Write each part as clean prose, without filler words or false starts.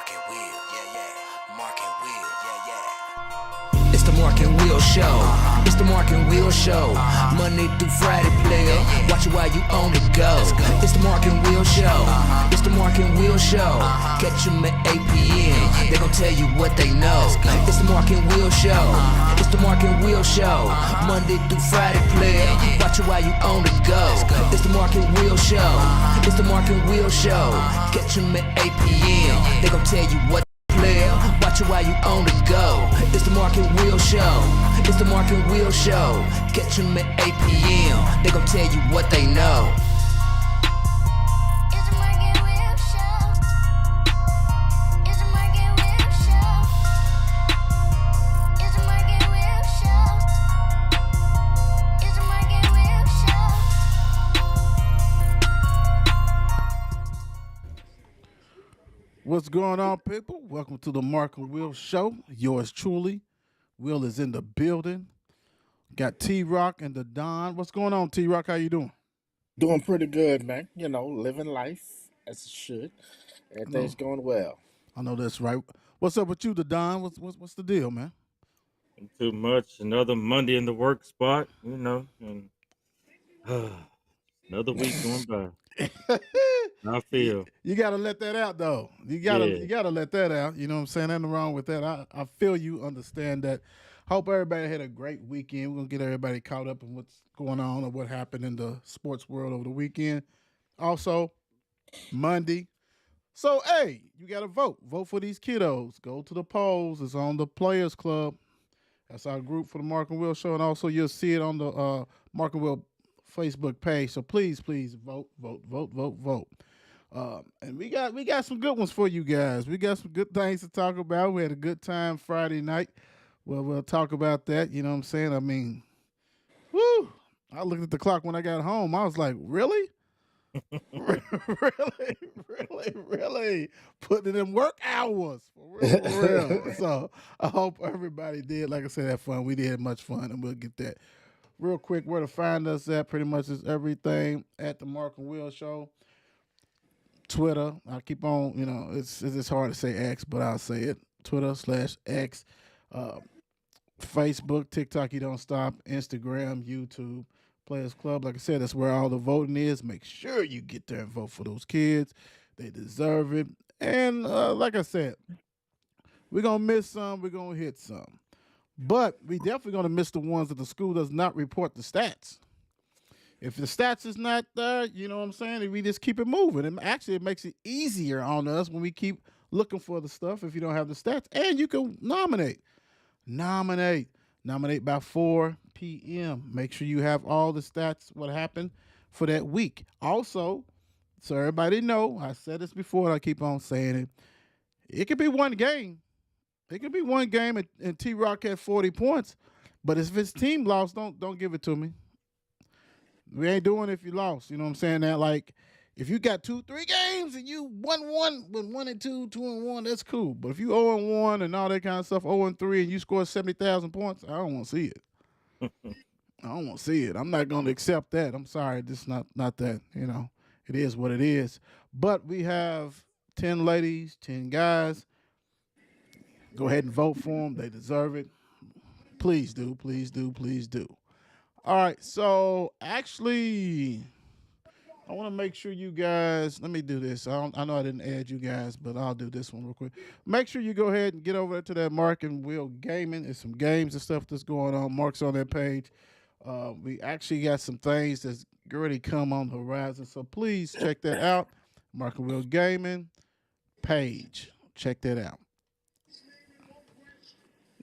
Mark and Will, yeah, yeah. Mark and Will, yeah, yeah. It's the Mark and Will Show. It's the Mark and Will Show. Monday through Friday, player. Watch it while you on the go. It's the Mark and Will Show. It's the Mark and Will Show. Catch them at 8 p.m. They gon' tell you what they know. It's the Mark and Will Show. It's the Mark and Will Show. Monday through Friday, player. Watch it while you on the go. It's the Mark and Will Show. It's the Mark and Will Show. Catch them at 8 p.m. They gon' tell you what player. Watch it while you on the go. It's the Mark and Will Show. It's the Mark and Will Show. Catch them at 8 p.m. They gon' tell you what they know. It's the Mark and Will Show. It's the Mark and Will Show. It's the Mark and Will Show. It's the Mark and Will Show. What's going on, people? Welcome to the Mark and Will Show. Yours truly. Will is in the building. Got T-Rock and the Don. What's going on, T-Rock? How you doing? Doing pretty good, man. You know, living life as it should. I Everything's know, going well. I know that's right. What's up with you, the Don? What's the deal, man? Too much. Another Monday in the work spot, and another week going by. I feel, You gotta let that out, though. You yeah. gotta let that out. You know what I'm saying? Nothing wrong with that. I feel you understand that. Hope everybody had a great weekend. We're gonna get everybody caught up on what's going on or what happened in the sports world over the weekend. Also, Monday. So hey, you gotta vote. Vote for these kiddos. Go to the polls. It's on the Players Club. That's our group for the Mark and Will Show, and also you'll see it on the Mark and Will Facebook page. So please vote, vote. And we got some good ones for you guys. We got some good things to talk about. We had a good time Friday night. Well, we'll talk about that. You know what I'm saying? I mean, whoo! I looked at the clock when I got home. I was like, really? really putting in work hours for real. So I hope everybody did. Like I said, have fun. We did much fun, and we'll get that real quick. Where to find us at? Pretty much is everything at the Mark and Will Show. Twitter. I keep on. It's hard to say X, but I'll say it. Twitter/X. Uh, Facebook, TikTok. You don't stop. Instagram, YouTube. Players Club. Like I said, that's where all the voting is. Make sure you get there and vote for those kids. They deserve it. And like I said, we're going to miss some. We're going to hit some. But we definitely going to miss the ones that the school does not report the stats. If the stats is not there, you know what I'm saying? If we just keep it moving. And actually, it makes it easier on us when we keep looking for the stuff if you don't have the stats. And you can nominate. Nominate by 4 p.m. Make sure you have all the stats, what happened for that week. Also, so everybody know, I said this before and I keep on saying it. It could be one game. It could be one game and T-Rock had 40 points. But if his team lost, don't give it to me. We ain't doing it if you lost. You know what I'm saying? That like if you got 2-3 games and you won 1-2, 2-1, that's cool. But if you 0-1 and all that kind of stuff, 0-3 and you score 70,000 points, I don't want to see it. I don't want to see it. I'm not going to accept that. I'm sorry. This not that, It is what it is. But we have 10 ladies, 10 guys. Go ahead and vote for them. They deserve it. Please do. All right. So actually, I want to make sure you guys, let me do this. I know I didn't add you guys, but I'll do this one real quick. Make sure you go ahead and get over to that Mark and Will Gaming. There's some games and stuff that's going on. Mark's on that page. We actually got some things that's already come on the horizon. So please check that out. Mark and Will Gaming page. Check that out.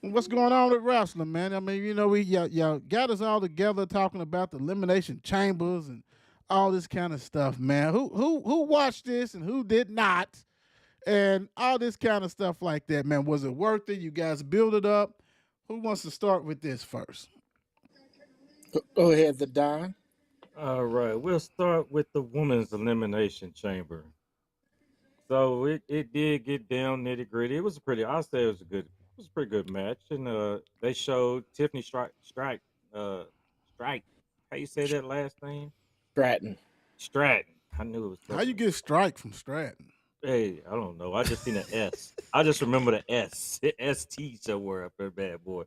What's going on with wrestling, man? I mean, y'all got us all together talking about the elimination chambers and all this kind of stuff, man. Who watched this and who did not, and all this kind of stuff like that, man. Was it worth it? You guys build it up. Who wants to start with this first? Go ahead, the Don. All right, we'll start with the women's elimination chamber. So it did get down nitty gritty. It was I say it was a pretty good match, and they showed Tiffany Strike. How you say that last name? Stratton. Stratton. I knew it was How you something. get strike from Stratton? Hey, I don't know. I just seen an S. I just remember the S. ST somewhere up there, bad boy.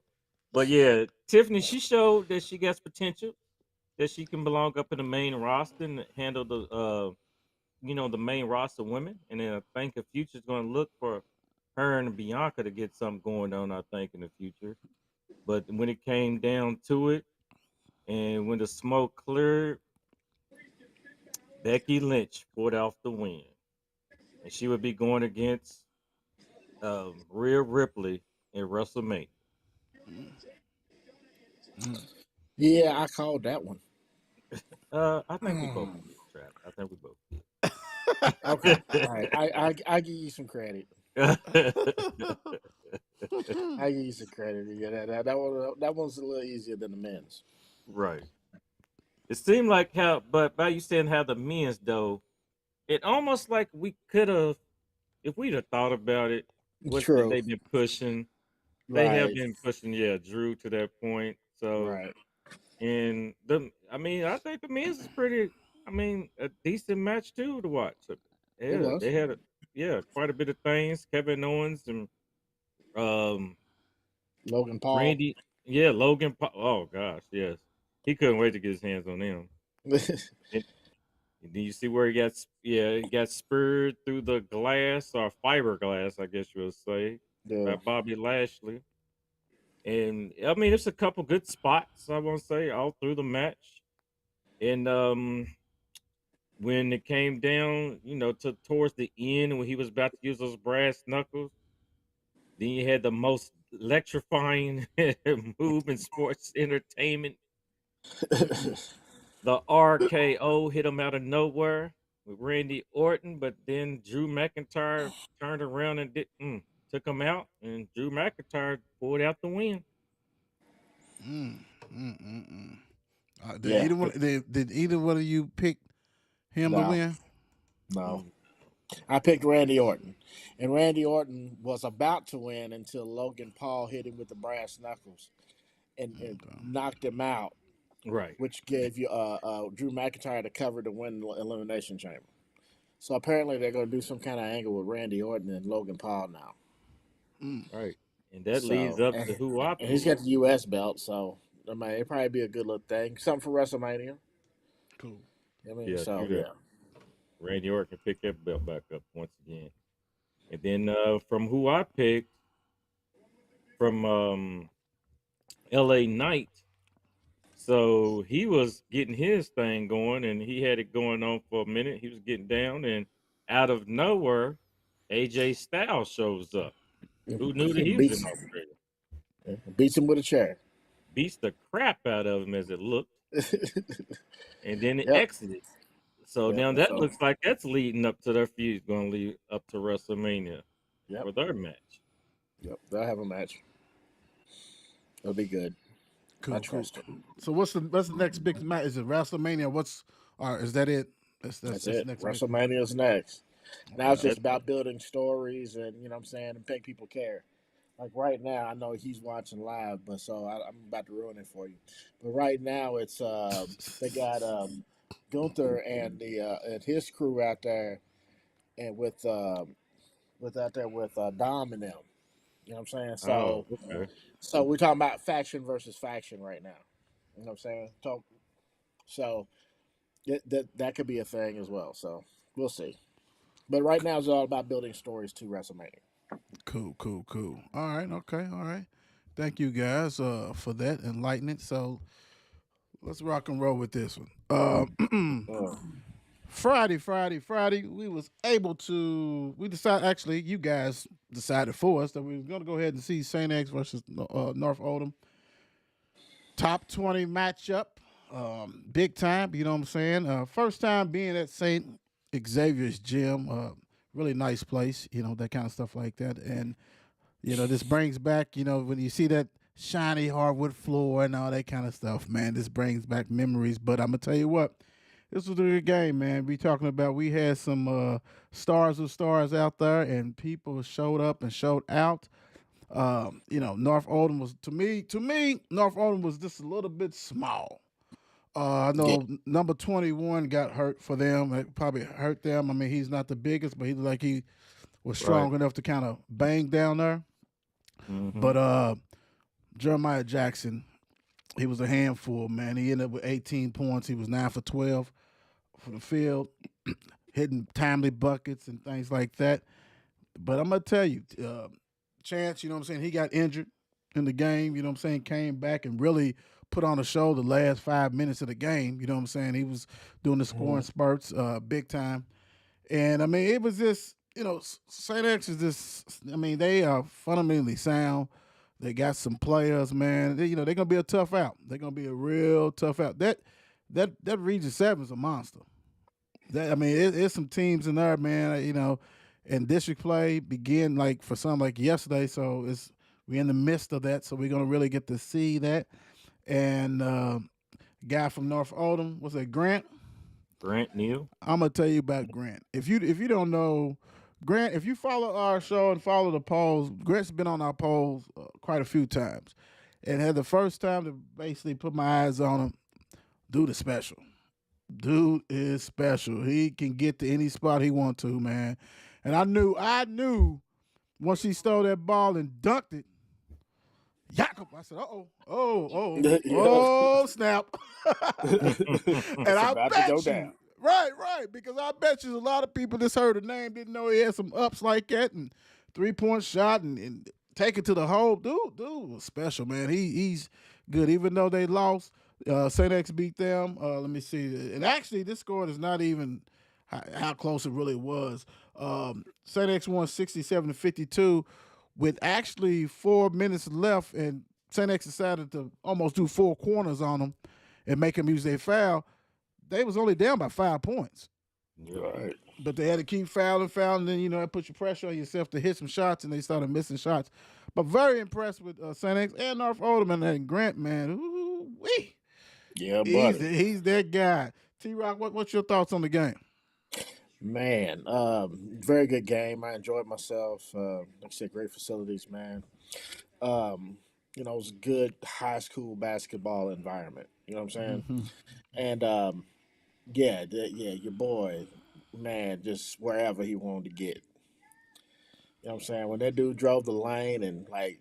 But yeah, Tiffany, she showed that she got potential, that she can belong up in the main roster and handle the main roster women. And then I think the future's gonna look for her and Bianca to get something going on, I think, in the future. But when it came down to it, and when the smoke cleared, Becky Lynch pulled off the win. And she would be going against Rhea Ripley in WrestleMania. Yeah, I called that one. I think we both did, Trap. I think we both Okay, did. all right. I give you some credit. I give you some credit. Yeah, that one's a little easier than the men's. Right. It seemed like how, but by you saying how the men's though, it almost like we could have, if we'd have thought about it, what True. they've been pushing. They have Right. been pushing, yeah, Drew to that point. So, Right. and I think the men's is pretty. I mean, a decent match too to watch. It Yeah, was. they had, quite a bit of things. Kevin Owens and um Logan Paul. Randy, yeah, Logan. Oh gosh, yes, he couldn't wait to get his hands on them. And, and then you see where he got spurred through the glass or fiberglass, I guess you would say, by Yeah. Bobby Lashley. And I mean, it's a couple good spots, I want to say, all through the match. And when it came down, to towards the end when he was about to use those brass knuckles, then you had the most electrifying move in sports entertainment. The RKO hit him out of nowhere with Randy Orton, but then Drew McIntyre turned around and took him out, and Drew McIntyre pulled out the win. Did Yeah. either one? Did either one of you pick him to No. win? No. Mm. I picked Randy Orton, and Randy Orton was about to win until Logan Paul hit him with the brass knuckles and knocked him out, Right. which gave you Drew McIntyre the cover to win the Elimination Chamber. So apparently they're going to do some kind of angle with Randy Orton and Logan Paul now. Right. And that leads So up to who I and he's picked. got the U.S. belt, so I mean it'd probably be a good little thing, something for WrestleMania. Cool. I mean, Yeah, so true that. yeah, Randy Orton can pick that belt back up once again. And then from who I picked, from LA Knight. So he was getting his thing going and he had it going on for a minute. He was getting down and out of nowhere, AJ Styles shows up. Who knew that he was beats in Australia? beats him with a chair. Beats the crap out of him as it looked, and then it Yep. exited. So Yep. now that So looks like that's leading up to their feud, going to lead up to WrestleMania yep. for their match. Yep. They'll have a match. It'll be good. I Cool. trust it. So what's the next big match? Is it WrestleMania? Is that it? That's That's the it. next big. WrestleMania's next. Now it's That's just about building stories and you know what I'm saying and make people care. Like right now, I know he's watching live, but so I'm about to ruin it for you. But right now, it's they got Gunther and the and his crew out there, and with out there with Dom and them. You know what I'm saying? oh, okay. So we're talking about faction versus faction right now. You know what I'm saying? So that could be a thing as well. So we'll see. But right now, it's all about building stories to WrestleMania. Cool. All right. Okay. All right. Thank you guys for that enlightenment. So let's rock and roll with this one. Uh, Friday. We decided, actually, you guys decided for us that we were going to go ahead and see St. X versus North Oldham. Top 20 matchup. Big time, you know what I'm saying? First time being at St. Xavier's Gym. Really nice place, that kind of stuff like that. And, this brings back, when you see that shiny hardwood floor and all that kind of stuff, man, this brings back memories. But I'm going to tell you what, this was a good game, man. We had some stars of stars out there, and people showed up and showed out. North Oldham was, to me, North Oldham was just a little bit small. I Yeah. know number 21 got hurt for them. It probably hurt them. I mean, he's not the biggest, but he looked like he was Right. strong enough to kind of bang down there. Mm-hmm. But Jeremiah Jackson, he was a handful, man. He ended up with 18 points. He was 9 for 12 for the field, hitting timely buckets and things like that. But I'm gonna tell you, Chance, you know what I'm saying? He got injured in the game, you know what I'm saying, came back and really put on a show the last 5 minutes of the game. You know what I'm saying? He was doing the scoring Mhm. spurts, big time. And I mean, it was just, St. X is just, I mean, they are fundamentally sound. They got some players, man. They're gonna be a tough out. They're gonna be a real tough out. That Region Seven is a monster. That I mean, it's some teams in there, man. And district play began like for some like yesterday, so it's we're in the midst of that. So we're gonna really get to see that. And guy from North Oldham was that Grant? Grant Neal. I'm gonna tell you about Grant. If you don't know Grant, if you follow our show and follow the polls, Grant's been on our polls quite a few times, and had the first time to basically put my eyes on him. Dude is special. Dude is special. He can get to any spot he want to, man. And I knew once he stole that ball and dunked it, Jakob. I said, Yeah. snap. And It's I about to go bet down. you, right, because I bet you a lot of people just heard the name, didn't know he had some ups like that and 3-point shot and take it to the hole. Dude was special, man. He's good, even though they lost. St. X beat them. Let me see. And actually, this score is not even how close it really was. St. X won 67-52 with actually 4 minutes left, and St. X decided to almost do 4 corners on them and make them use their foul. They was only down by 5 points, Right. but they had to keep fouling, and then that puts your pressure on yourself to hit some shots, and they started missing shots. But very impressed with St. X and North Oldham and Grant, man. Ooh-wee. Yeah, He's buddy. he's that guy. T-Rock, what's your thoughts on the game? Man, very good game. I enjoyed myself. Like I said, great facilities, man. Um, it was a good high school basketball environment. You know what I'm saying? Mm-hmm. And yeah, your boy, man, just wherever he wanted to get. You know what I'm saying? When that dude drove the lane and like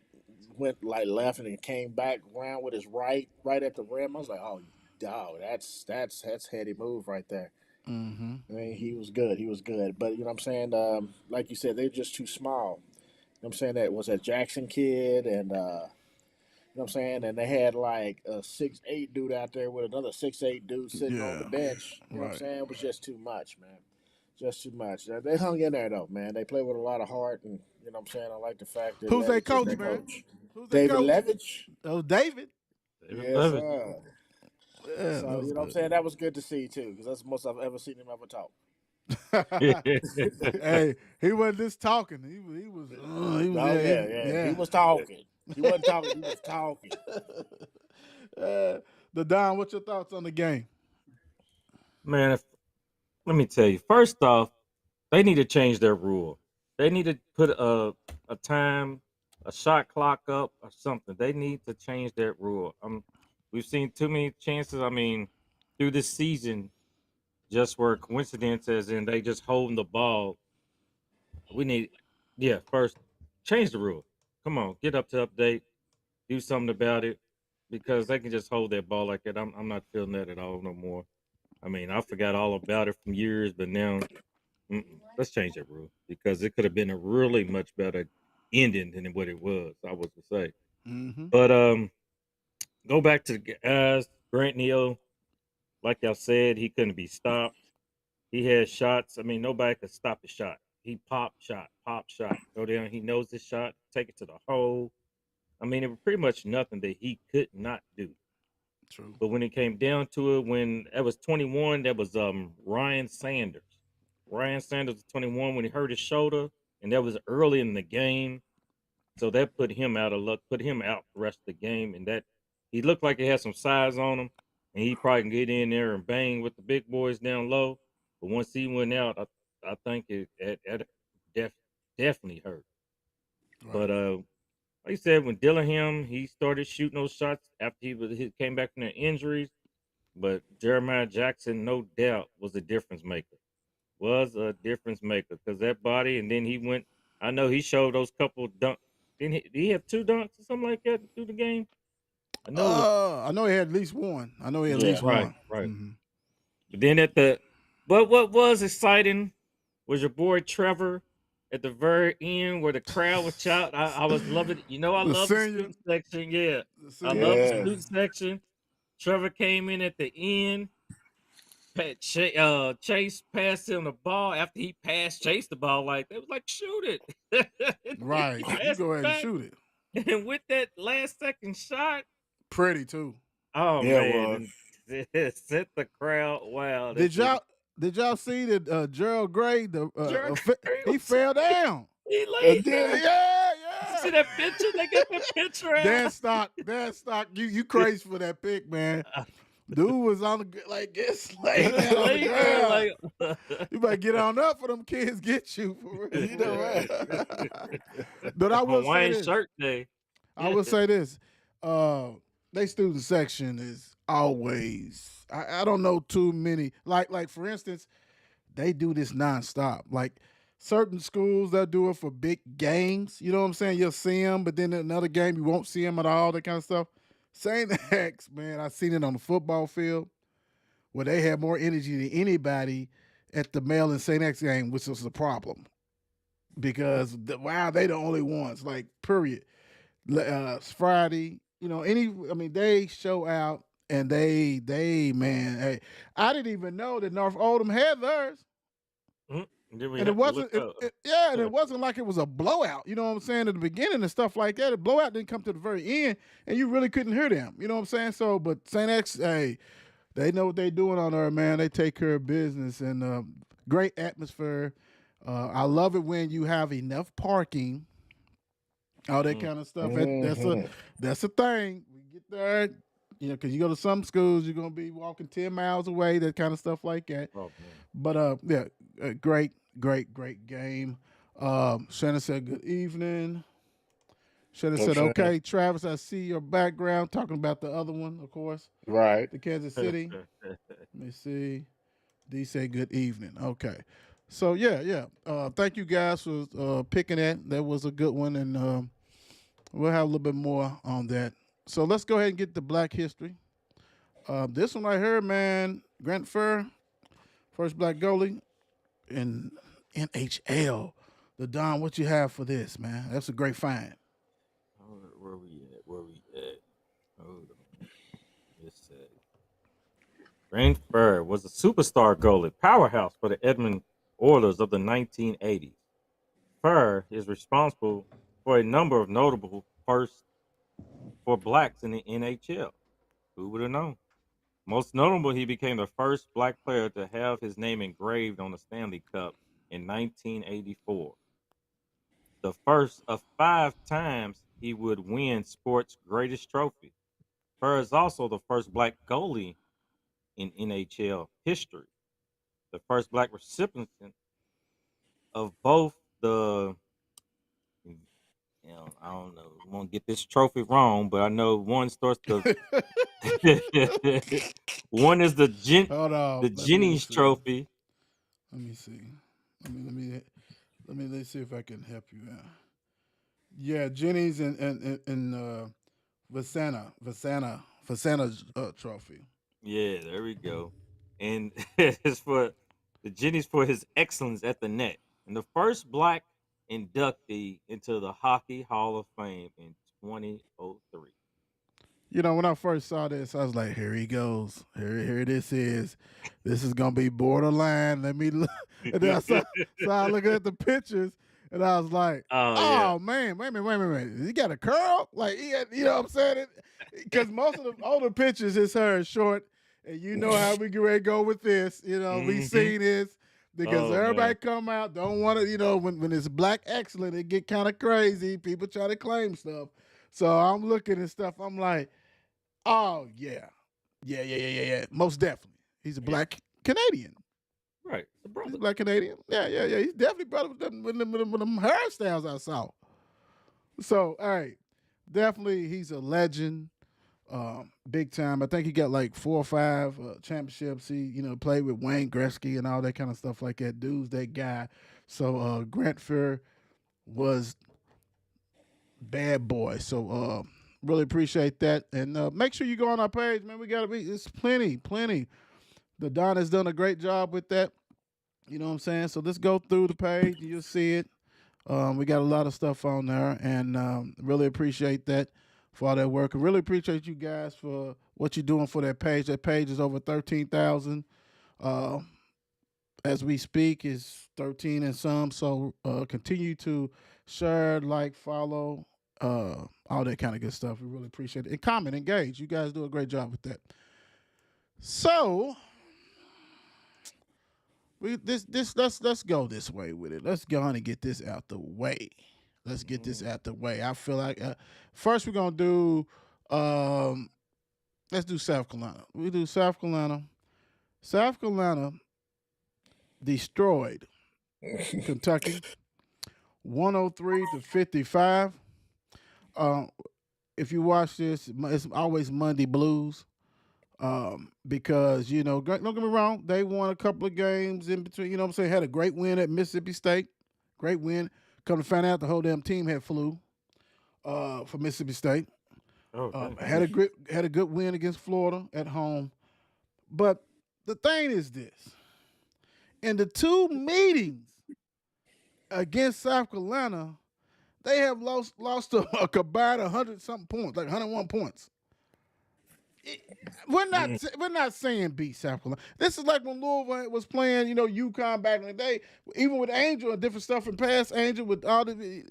went like left and then came back around with his right at the rim, I was like, oh, dog, that's heady move right there. Mm-hmm. I mean, he was good. He was good. But you know what I'm saying? Like you said, they're just too small. You know what I'm saying? That was that Jackson kid and you know what I'm saying? And they had like a 6'8" dude out there with another 6'8" dude sitting on the Yeah. bench. You know what I'm Right. saying? It was just too much, man. Just too much. They hung in there though, man. They played with a lot of heart and you know what I'm saying? I like the fact that Who's their Levitt is coach, their man? coach. Who's their David coach? Levitch? Oh, David. David Yes, Levitt. sir. Yeah, So, that was you know what I'm good. saying? That was good to see too, because that's the most I've ever seen him ever talk. Hey, he wasn't just talking. He was Oh yeah, yeah. He was talking. He wasn't talking, he was talking. The Don, what's your thoughts on the game? Man, let me tell you. First off, they need to change their rule. They need to put a time, a shot clock up or something. They need to change that rule. We've seen too many chances. I mean, through this season, just where coincidence as in they just holding the ball. We need, yeah, first change the rule. Come on, get up to update, do something about it, because they can just hold that ball like that. I'm not feeling that at all no more. I mean, I forgot all about it from years, but now let's change that rule because it could have been a really much better ending than what it was. I was to say, Mm-hmm. but go back to the guys. Grant Neal, like y'all said, he couldn't be stopped. He had shots. I mean, nobody could stop the shot. He pop shot, go down. He knows the shot, take it to the hole. I mean, it was pretty much nothing that he could not do. True. But when it came down to it, when that was 21, that was Ryan Sanders. Ryan Sanders was 21 when he hurt his shoulder, and that was early in the game. So that put him out of luck, put him out the rest of the game. And that he looked like he had some size on him, and he probably can get in there and bang with the big boys down low. But once he went out, I think it definitely hurt. Right. But like you said, when Dillingham he started shooting those shots after he came back from the injuries, but Jeremiah Jackson, no doubt, was a difference maker. Was a difference maker because that body, and then he went. I know he showed those couple dunk. Did he have 2 dunks or something like that through the game? I know it was I know he had at least one. I know he had at Yeah. least right, one. right. Mhm. But then but what was exciting was your boy Trevor at the very end where the crowd was shouting. I was loving it. You know, I The love the senior, student section. Yeah, the I senior. love the Yeah. student section. Trevor came in at the end. Chase passed him the ball after he passed Chase the ball. Like they was like, shoot it. Right. He You passed go it ahead and back, shoot it. and with that last second shot, Pretty too. oh Yeah, it was. man, it set the crowd wild. Did y'all see that Gerald Gray Jerry he fell down? He laid It there. did. Yeah, You see that picture? They got that picture out. Dan Stock, you crazy for that pick, man. Dude was on the like get laid down on the Laid there, ground. like, You better get on up for them kids get you for real. You know right. But I will say Hawaiian this. shirt day. I will say this. They student section is always I don't know too many. Like for instance, they do this nonstop. Like certain schools they'll do it for big games. You know what I'm saying? You'll see them, but then another game you won't see them at all. That kind of stuff. Saint X, man, I seen it on the football field where they had more energy than anybody at the Maryland St. X game, which was a problem because wow, they the only ones. Like period. It's Friday, they show out and they man, hey, I didn't even know that North Oldham had theirs. Then we And it have to wasn't, look up. and it wasn't like it was a blowout. You know what I'm saying? At the beginning and stuff like that, the blowout didn't come to the very end, and you really couldn't hear them. You know what I'm saying? So, but Saint X, hey, they know what they're doing on there, man. They take care of business and great atmosphere. I love it when you have enough parking, all that kind of stuff. Mhm. That's a thing. We get there, because you go to some schools, you're gonna be walking 10 miles away, that kind of stuff like that. Oh, man. But yeah, great game. Shannon said good evening. Shannon said, Shannon. okay, Travis, I see your background, talking about the other one, of course, Right. the Kansas City. Let me see. D said good evening. Okay. So yeah. Thank you guys for picking that. That was a good one, and we'll have a little bit more on that. So let's go ahead and get the Black History. This one right here, man, Grant Furr, first black goalie in NHL. The Don, what you have for this, man? That's a great find. Where we at? Hold on. Just a sec. Grant Furr was a superstar goalie, powerhouse for the Edmonton Oilers of the 1980s. Furr is responsible for a number of notable firsts for blacks in the NHL. Who would have known? Most notable, he became the first black player to have his name engraved on the Stanley Cup in 1984. The first of 5 times he would win sports' greatest trophy. Furr is also the first black goalie in NHL history. The first black recipient of both the, I don't know, I won't get this trophy wrong, but I know one starts the, one is the Hold on. the Let me Jennings see. Trophy. Let me see. Let's see if I can help you out. Yeah, Jennings and Vasana trophy. Yeah, there we go. And it's for the Jennings for his excellence at the net. And the first black inductee into the Hockey Hall of Fame in 2003. When I first saw this, I was like, "Here he goes. Here this is. This is gonna be borderline." Let me look. And then I looking at the pictures, and I was like, Oh, "Oh man, wait a minute. He got a curl? Like he had, you know what I'm saying? Because most of the older pictures, his hair is short, and you know how we get ready to go with this. We Mhm. seen this because Oh, everybody man. come out don't want to. When it's black excellent, it get kind of crazy. People try to claim stuff. So I'm looking at stuff. I'm like, oh yeah. Most definitely, he's a black Canadian. Right. The He's brother. a black Canadian. Yeah. He's definitely brother with them hairstyles I saw. So, all right, definitely he's a legend. big time. I think he got like 4 or 5 championships. He, played with Wayne Gretzky and all that kind of stuff like that. Dude's that guy. So Grant Fuhr was bad boy. So really appreciate that. And make sure you go on our page, man. It's plenty. The Don has done a great job with that. You know what I'm saying? So let's go through the page. You'll see it. We got a lot of stuff on there, and really appreciate that for all that work. I really appreciate you guys for what you're doing for that page. That page is over 13,000. As we speak, is 13 and some. So continue to share, like, follow, all that kind of good stuff. We really appreciate it. And comment, engage. You guys do a great job with that. So let's go this way with it. Let's go on and get this out the way. Let's get this out the way. I feel like first we're gonna do let's do South Carolina. We do South Carolina. South Carolina destroyed Kentucky 103-55. If you watch this, it's always Monday Blues. Because, don't get me wrong, they won a couple of games in between, what I'm saying, had a great win at Mississippi State. Great win. Come to find out the whole damn team had flu for Mississippi State. Had a good win against Florida at home. But the thing is this. In the 2 meetings against South Carolina, they have lost a combined 100-something points, like 101 points. We're not saying beat South Carolina. This is like when Louisville was playing, UConn back in the day, even with Angel and different stuff and past Angel with all the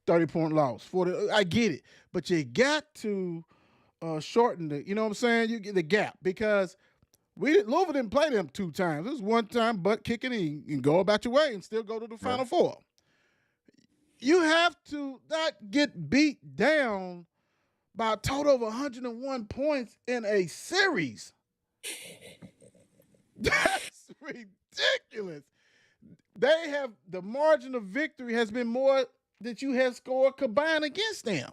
30-point loss. 40. I get it, but you got to shorten the. You know what I'm saying? You get the gap because Louisville didn't play them 2 times. It was 1 time butt kicking and you can go about your way and still go to the Final Four. You have to not get beat down by a total of 101 points in a series. That's ridiculous. They have the margin of victory has been more that you have scored combined against them.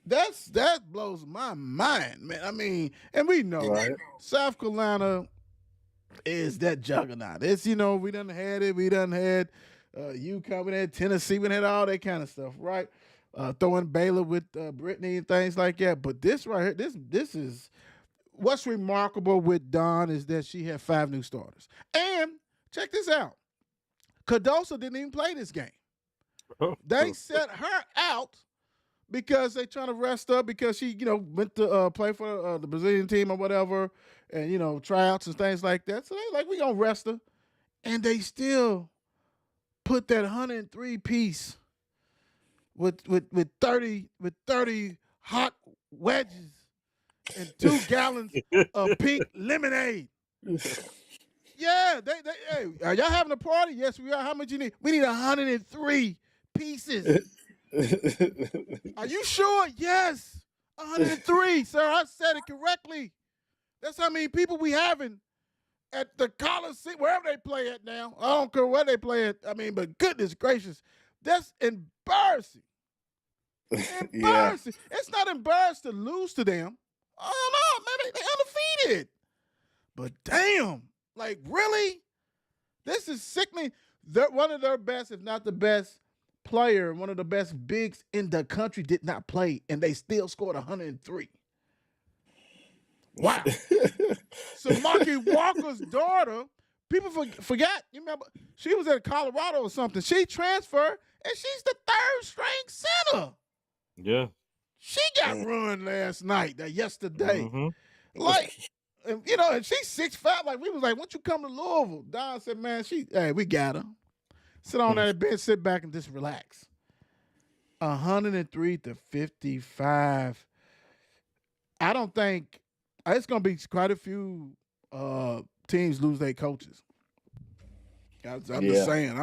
That blows my mind, man. I mean, and we know South Carolina is that juggernaut. It's we done had it. We done had UConn, we had Tennessee, we had all that kind of stuff, right? Throwing Baylor with Brittany and things like that. But this right here, this is what's remarkable with Dawn is that she had 5 new starters. And check this out. Cardoso didn't even play this game. They set her out because they trying to rest her because she, went to play for the Brazilian team or whatever and, tryouts and things like that. So they like, we going to rest her. And they still put that 103 piece with 30 hot wedges and 2 gallons of pink lemonade. Yeah, hey, are y'all having a party? Yes, we are. How much you need? We need 103 pieces. Are you sure? Yes, 103, sir. I said it correctly. That's how many people we having at the Coliseum, wherever they play at now. I don't care where they play at. I mean, but goodness gracious, that's embarrassing. Embarrassing. Yeah. It's not embarrassing to lose to them. I don't know, man. They undefeated. But damn, like really? This is sickening. They're one of their best, if not the best player, one of the best bigs in the country did not play, and they still scored 103. Wow. So Marky Walker's daughter, people forgot. You remember, she was at Colorado or something. She transferred, and she's the 3rd-string center. Yeah. She got run last night, yesterday. Mm-hmm. Like, and she's 6'5". Like, we was like, once you come to Louisville, Don said, man, hey, we got her. Sit on that bench, sit back, and just relax. 103-55. I don't think it's going to be quite a few teams lose their coaches. I'm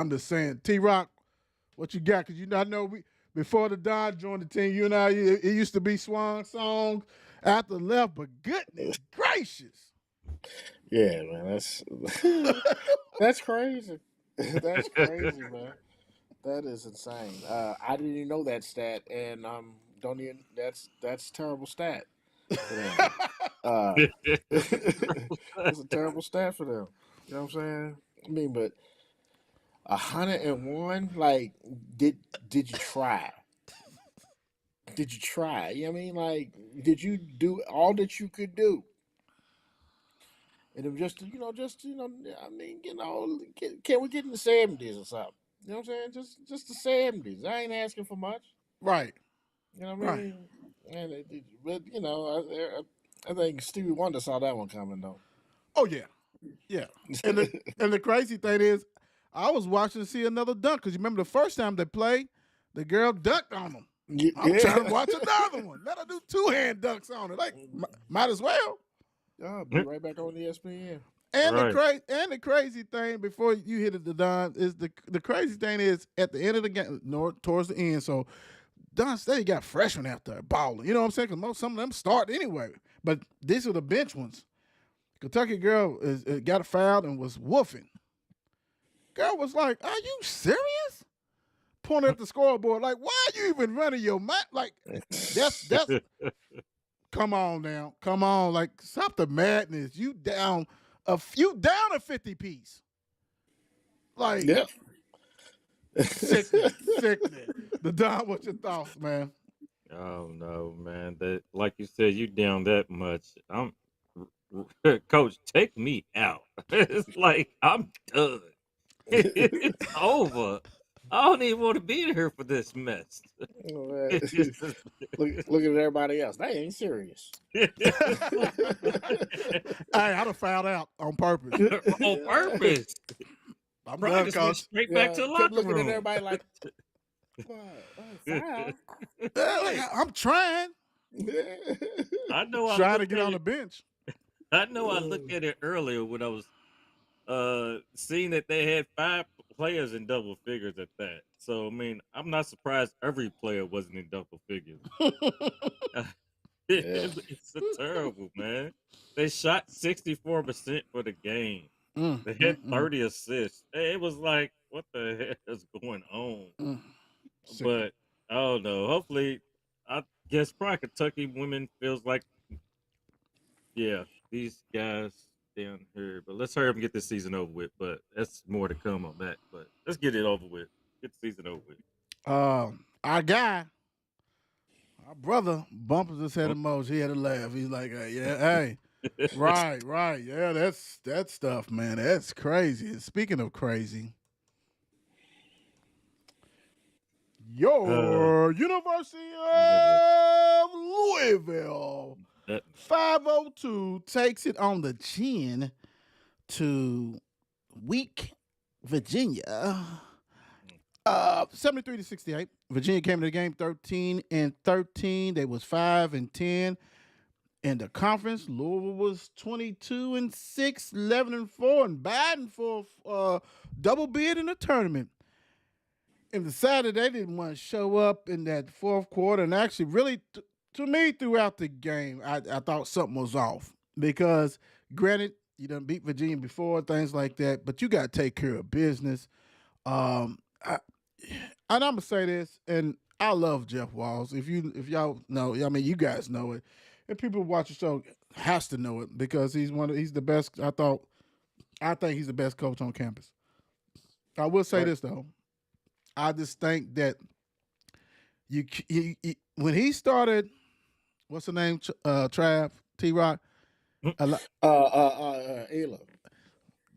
just saying. T-Rock, what you got? Because I know before the Don joined the team, you and I, it used to be swan songs after left, but goodness gracious. Yeah, man, that's crazy. That's crazy, man. That is insane. I didn't even know that stat, and I'm don't even. That's a terrible stat for them. Uh, it's a terrible stat for them. You know what I'm saying? I mean, but 101. Like, did you try? Did you try? You know what I mean? Like, did you do all that you could do? And it was just. I mean, can we get in the 70s or something? You know what I'm saying? Just the 70s. I ain't asking for much. Right. You know what I Right. mean? And but I think Stevie Wonder saw that one coming though. Oh yeah. Yeah. And the crazy thing is, I was watching to see another dunk because you remember the first time they played, the girl dunked on them. I'm trying to watch another one. Let her do 2-hand dunks on it. Like, might as well. I'll be right back on ESPN. And Right. the crazy thing before you hit it, the Don is the crazy thing is at the end of the game, towards the end. So Don State got freshmen out there balling. You know what I'm saying? Because some of them start anyway. But these are the bench ones. Kentucky girl got a foul and was woofing. Girl was like, "Are you serious?" Pointing at the scoreboard, like, "Why are you even running your mouth?" Like, that's come on now, come on, like, stop the madness. You down a 50 piece, like, Yep. sickening. The Don, what's your thoughts, man? Oh no, man. That, like you said, you down that much. Coach, take me out. It's like I'm done. It's over. I don't even want to be in here for this mess. Look at everybody else. They ain't serious. Hey, I'd have fouled out on purpose. On purpose. I'm Probably done, just went coach. straight back to the kept locker looking at room. everybody like, what? Foul? Like, I'm trying I know I to looked get at on the it. bench. I know I looked at it earlier when I was seeing that they had 5 players in double figures at that. So I mean, I'm not surprised every player wasn't in double figures. It's terrible, man. They shot 64% for the game. They had 30 assists. It was like, what the hell is going on? But I don't know. Hopefully, I guess probably Kentucky women feels like, yeah, these guys down here. But let's hurry up and get this season over with. But that's more to come on that. But let's get it over with. Get the season over with. Our guy, our brother, bumpers his head emoji. He had a laugh. He's like, yeah, hey. Right. Yeah, that's that stuff, man. That's crazy. And speaking of crazy, your University of Louisville That 502 takes it on the chin to weak Virginia. 73-68. Virginia came to the game 13-13. They was 5-10. In the conference, Louisville was 22-6, 11-4, and batting for double bid in the tournament. And decided they didn't want to show up in that fourth quarter. And actually, really, to me, throughout the game, I thought something was off. Because, granted, you done beat Virginia before, things like that, but you got to take care of business. And I'm going to say this, and I love Jeff Walls. If y'all know, I mean, you guys know it. And people who watch the show has to know it because he's the best. I think he's the best coach on campus. I will say this though, I just think that you when he started, what's the name? Trav T-Rock. Ela.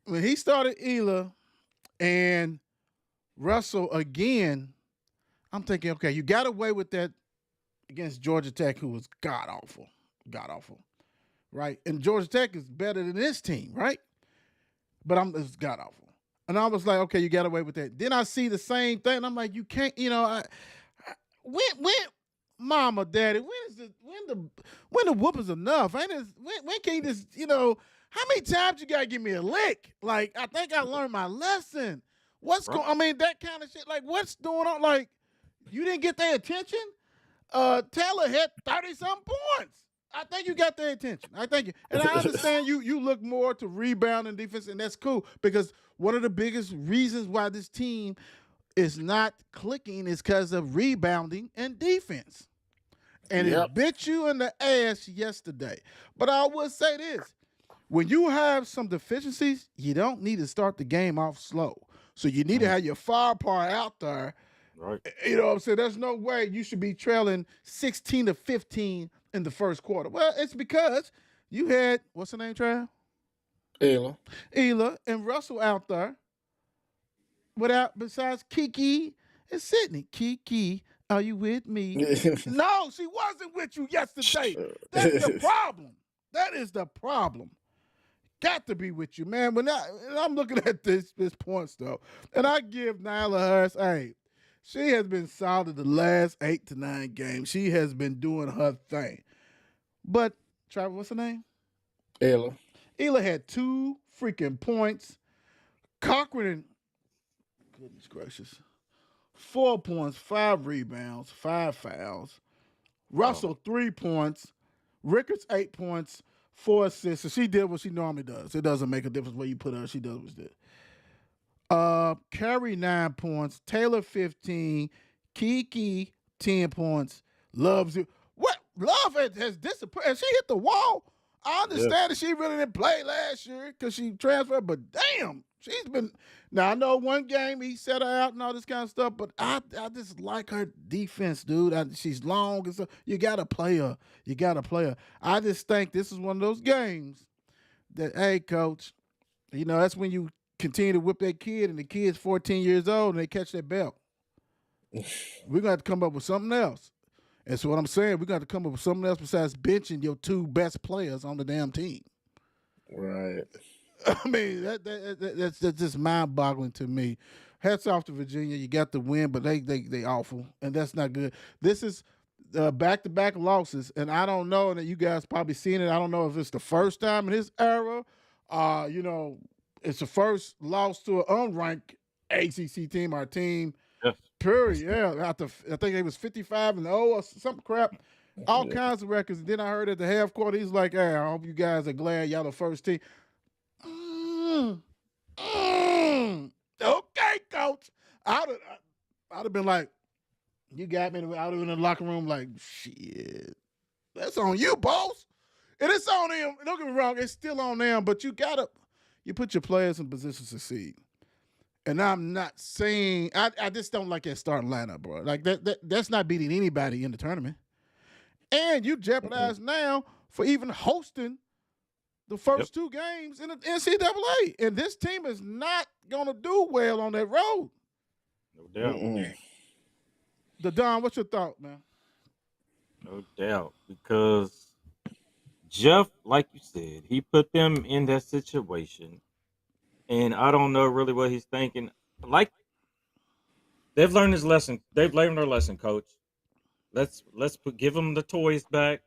When he started Ela and Russell again, I'm thinking, okay, you got away with that against Georgia Tech, who was god awful, right? And Georgia Tech is better than this team, right? But it's god awful, and I was like, okay, you got away with that. Then I see the same thing, and I'm like, you can't, when, mama, daddy, when the whoop is enough? Ain't this, when can you just, how many times you gotta give me a lick? Like, I think I learned my lesson. What's going? I mean, that kind of shit. Like, what's going on? Like, you didn't get their attention. Taylor hit 30-some points. I think you got their attention. I think you, and I understand you look more to rebound and defense, and that's cool because one of the biggest reasons why this team is not clicking is because of rebounding and defense. and Yep. it bit you in the ass yesterday. But I will say this: when you have some deficiencies, you don't need to start the game off slow. So you need to have your firepower out there. Right. You know what I'm saying? There's no way you should be trailing 16 to 15 in the first quarter. Well, it's because you had what's her name, Trav? Ayla. Ela and Russell out there without besides Kiki and Sydney. Kiki, are you with me? No, she wasn't with you yesterday. That's the problem. That is the problem. Got to be with you, man. When I'm looking at this point stuff, and I give Nyla Harris, hey, she has been solid the last 8 to 9 games. She has been doing her thing. But Trevor, what's her name? Ayla. Ela had 2 freaking points. Cochran, goodness gracious, 4 points, 5 rebounds, 5 fouls. Russell 3 points. Rickards 8 points, 4 assists. So she did what she normally does. It doesn't make a difference where you put her. She does what she did. Curry 9 points. Taylor 15. Kiki 10 points. Loves you. What Love has disappeared. Has she hit the wall? I understand that she really didn't play last year because she transferred, but damn, she's been. Now I know one game he set her out and all this kind of stuff, but I just like her defense, dude. She's long and stuff. You gotta play her. You gotta play her. I just think this is one of those games that, hey, coach, that's when you continue to whip that kid and the kid's 14 years old and they catch that belt. We're gonna have to come up with something else. And so what I'm saying, we got to come up with something else besides benching your 2 best players on the damn team. Right. I mean, that's just mind-boggling to me. Hats off to Virginia. You got the win, but they awful, and that's not good. This is back-to-back losses, and I don't know, and you guys probably seen it. I don't know if it's the first time in his era. It's the first loss to an unranked ACC team, our team. Yes. Period. Yeah. I think it was 55-0 or some crap. All kinds of records. And then I heard at the half court, he's like, hey, I hope you guys are glad y'all the first team. Okay, coach. I'd have been like, you got me. I'd have been in the locker room like, shit. That's on you, boss. And it's on them. Don't get me wrong, it's still on them, but you put your players in position to succeed. And I'm not saying I just don't like that starting lineup, bro. Like that's not beating anybody in the tournament. And you jeopardize now for even hosting the first 2 games in the NCAA. And this team is not gonna do well on that road. No doubt. Don, what's your thought, man? No doubt. Because Jeff, like you said, he put them in that situation. And I don't know really what he's thinking. Like, they've learned his lesson. They've learned their lesson, coach. Let's give them the toys back.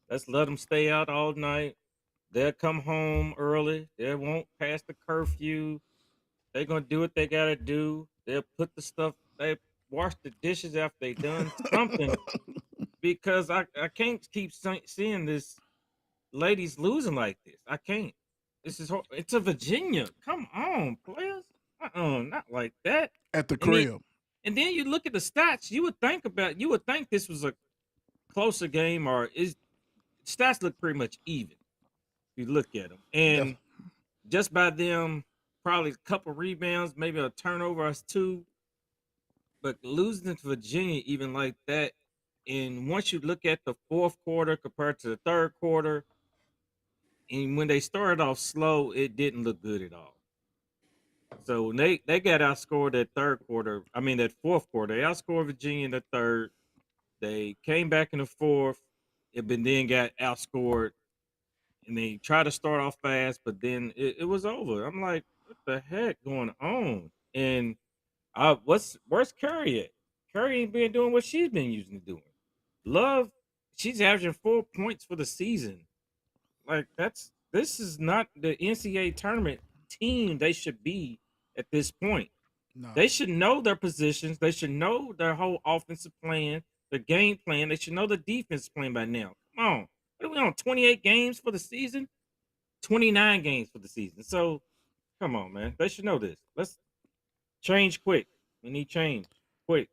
Let's let them stay out all night. They'll come home early. They won't pass the curfew. They're gonna do what they gotta do. They'll put the stuff. They wash the dishes after they done something. Because I can't keep seeing this ladies losing like this. I can't. It's a Virginia. Come on, players. Not like that. At the crib. And then you look at the stats. You would think this was a closer game, or stats look pretty much even. If you look at them, and just by them, probably a couple rebounds, maybe a turnover or 2. But losing to Virginia even like that, and once you look at the fourth quarter compared to the third quarter. And when they started off slow, it didn't look good at all. So when they got outscored that fourth quarter. They outscored Virginia in the third. They came back in the fourth, but then got outscored. And they tried to start off fast, but then it was over. I'm like, what the heck going on? And where's Curry at? Curry ain't been doing what she's been used to doing. Love, she's averaging 4 points for the season. Like, this is not the NCAA tournament team they should be at this point. No. They should know their positions. They should know their whole offensive plan, the game plan. They should know the defense plan by now. Come on. What are we on, 28 games for the season? 29 games for the season. So, come on, man. They should know this. Let's change quick. We need change quick.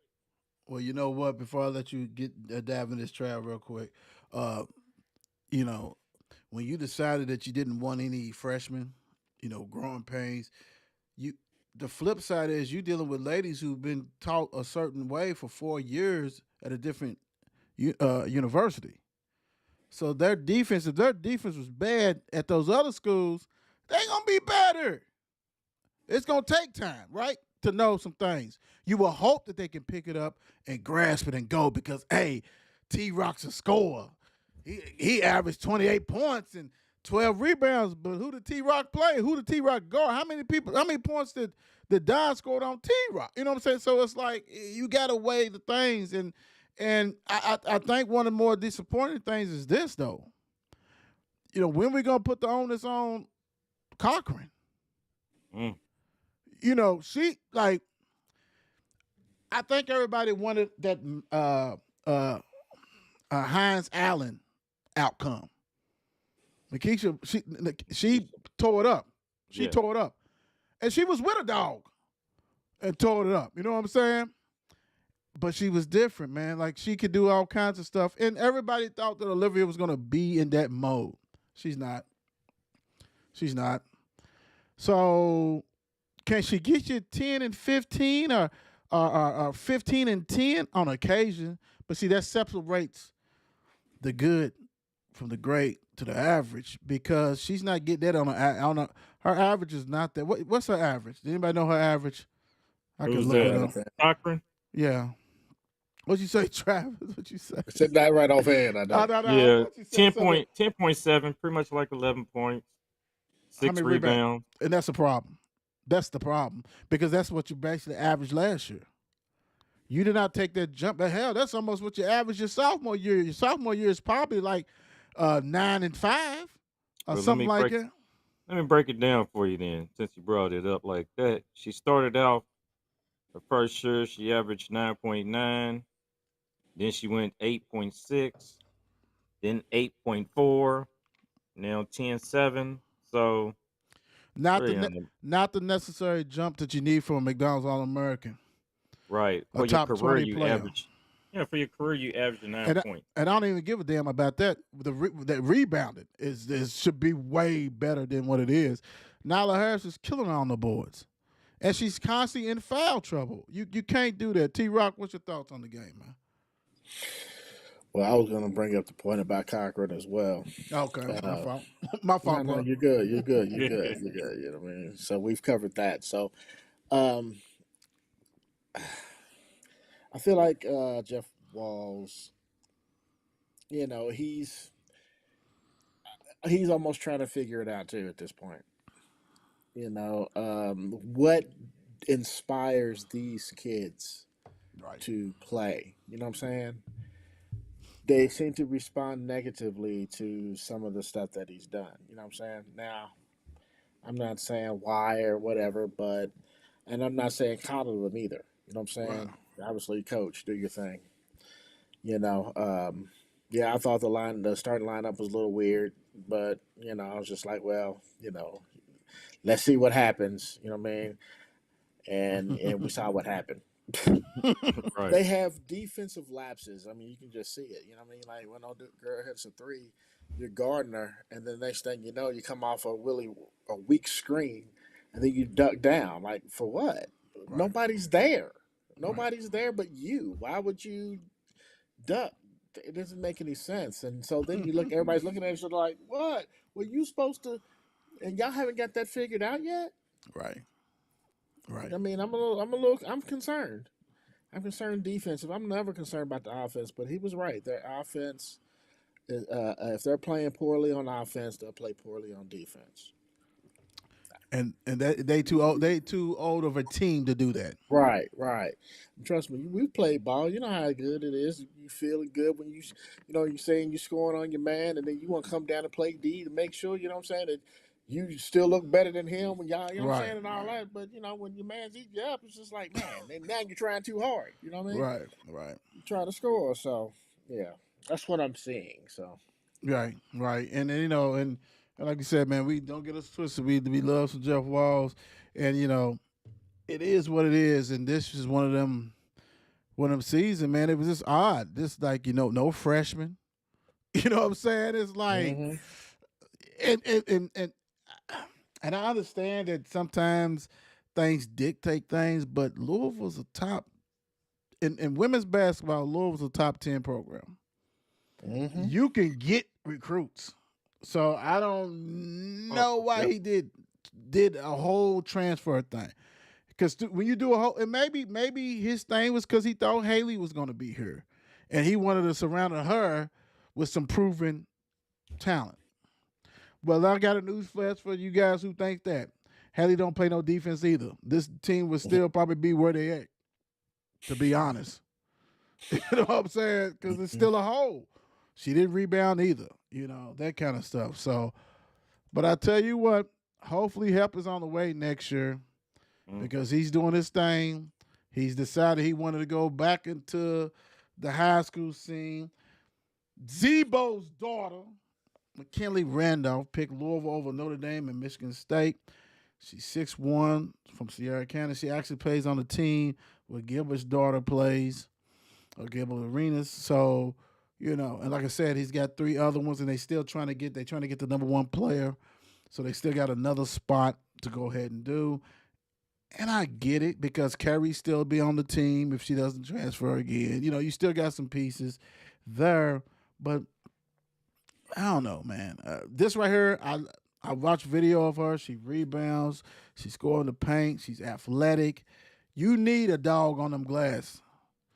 Well, you know what? Before I let you get dive in this trial real quick, uh, you know, when you decided that you didn't want any freshmen, growing pains, you the flip side is you dealing with ladies who've been taught a certain way for 4 years at a different university. So if their defense was bad at those other schools, they gonna be better. It's gonna take time, right, to know some things. You will hope that they can pick it up and grasp it and go because hey, T Rock's a scorer. He averaged 28 points and 12 rebounds. But who did T Rock play? Who did T Rock guard? How many points did Don scored on T Rock? You know what I'm saying? So it's like you gotta weigh the things and I think one of the more disappointing things is this though. When we gonna put the onus on Cochran? Mm. She like I think everybody wanted that Hines Allen outcome. Makisha, she tore it up. She Yeah. tore it up. And she was with a dog and tore it up. You know what I'm saying? But she was different, man. Like she could do all kinds of stuff. And everybody thought that Olivia was gonna be in that mode. She's not. She's not. So can she get you 10 and 15 or 15 and 10 on occasion? But see, that separates the good from the great to the average because she's not getting that her average is not that. What's her average? Does anybody know her average? I can Who's look it that? up. Cochran? Yeah. What'd you say, Travis? What'd you say? Said that right offhand. I know. Yeah, What you say, 10.7, pretty much like 11 points, How 6 many rebounds. And that's a problem. That's the problem because that's what you basically averaged last year. You did not take that jump. But hell, that's almost what you averaged your sophomore year. Your sophomore year is probably like 9 and 5 or Well, something like that. Let me break it down for you then, since you brought it up like that. She started out her first year, she averaged 9.9. Then she went 8.6, then 8.4, now 10.7. So Not really the not the necessary jump that you need from a McDonald's All American, right. a For your top career, 20 you player. average. Yeah, for your career, you average 9 And points. I don't even give a damn about that. That rebounded should be way better than what it is. Nyla Harris is killing her on the boards, and she's constantly in foul trouble. You can't do that. T Rock, what's your thoughts on the game, man? Well, I was going to bring up the point about Cochran as well. Okay, my Uh, fault. My fault, no, bro. you're good. You're good. You're good. You're good. You know what I mean? So we've covered that. So um, I feel like Jeff Walls, he's almost trying to figure it out too at this point. What inspires these kids Right. to play? You know what I'm saying? They seem to respond negatively to some of the stuff that he's done. You know what I'm saying? Now, I'm not saying why or whatever, and I'm not saying coddle them either. You know what I'm Right. saying? Obviously, coach, do your thing. Yeah, I thought the starting lineup was a little weird, but I was just like, well, let's see what happens. You know what I mean? And we saw what happened. Right. They have defensive lapses. I mean, you can just see it. You know what I mean? Like when old girl hits a three, you're Gardner, and the next thing you know, you come off a weak screen, and then you duck down. Like for what? Right. Nobody's there. Nobody's there but you. Why would you duck? It doesn't make any sense. And so then you look, everybody's looking at each other like, what? Were you supposed to? And y'all haven't got that figured out yet. Right. Right. I mean, I'm concerned. I'm concerned defensive. I'm never concerned about the offense, but he was right. Their offense, if they're playing poorly on offense, they'll play poorly on defense. And they too old of a team to do that. Right. Trust me, we played ball. You know how good it is. You feeling good when you're saying you're scoring on your man, and then you want to come down and play D to make sure, you know what I'm saying, that you still look better than him when y'all, you know what I'm Right. saying, and all that. But when your man's eating you up, it's just like, man, and now you're trying too hard. You know what I mean? Right. You're trying to score. So yeah, that's what I'm seeing. So Right. And and like you said, man, we don't get us twisted. We love some Jeff Walls, and it is what it is. And this is one of them one of them season, man, it was just odd. Just like, no freshman. You know what I'm saying? It's like, Hmm. and and and and, and I understand that sometimes things dictate things, but Louisville's a top in women's basketball. Louisville's a top 10 program. Hmm. You can get recruits, so I don't Oh, know why yep. he did a whole transfer thing. Because when you do a whole, and maybe his thing was because he thought Haley was going to be here, and he wanted to surround her with some proven talent. Well, I got a news flash for you guys who think that Haley don't play no defense either. This team would still probably be where they at. To be honest, you know what I'm saying? Because it's still a hole. She didn't rebound either. That kind of stuff. So, but I tell you what, hopefully help is on the way next year Mm. because he's doing his thing. He's decided he wanted to go back into the high school scene. Zebo's daughter, McKinley Randolph, picked Louisville over Notre Dame and Michigan State. She's 6'1" from Sierra County. She actually plays on the team where Gilbert's daughter plays, or Gilbert Arenas. So, and like I said, he's got 3 other ones, and they're trying to get the number 1 player. So they still got another spot to go ahead and do. And I get it because Carrie still be on the team if she doesn't transfer again. You still got some pieces there, but I don't know, man. This right here, I watched video of her. She rebounds. She scoring the paint. She's athletic. You need a dog on them glass.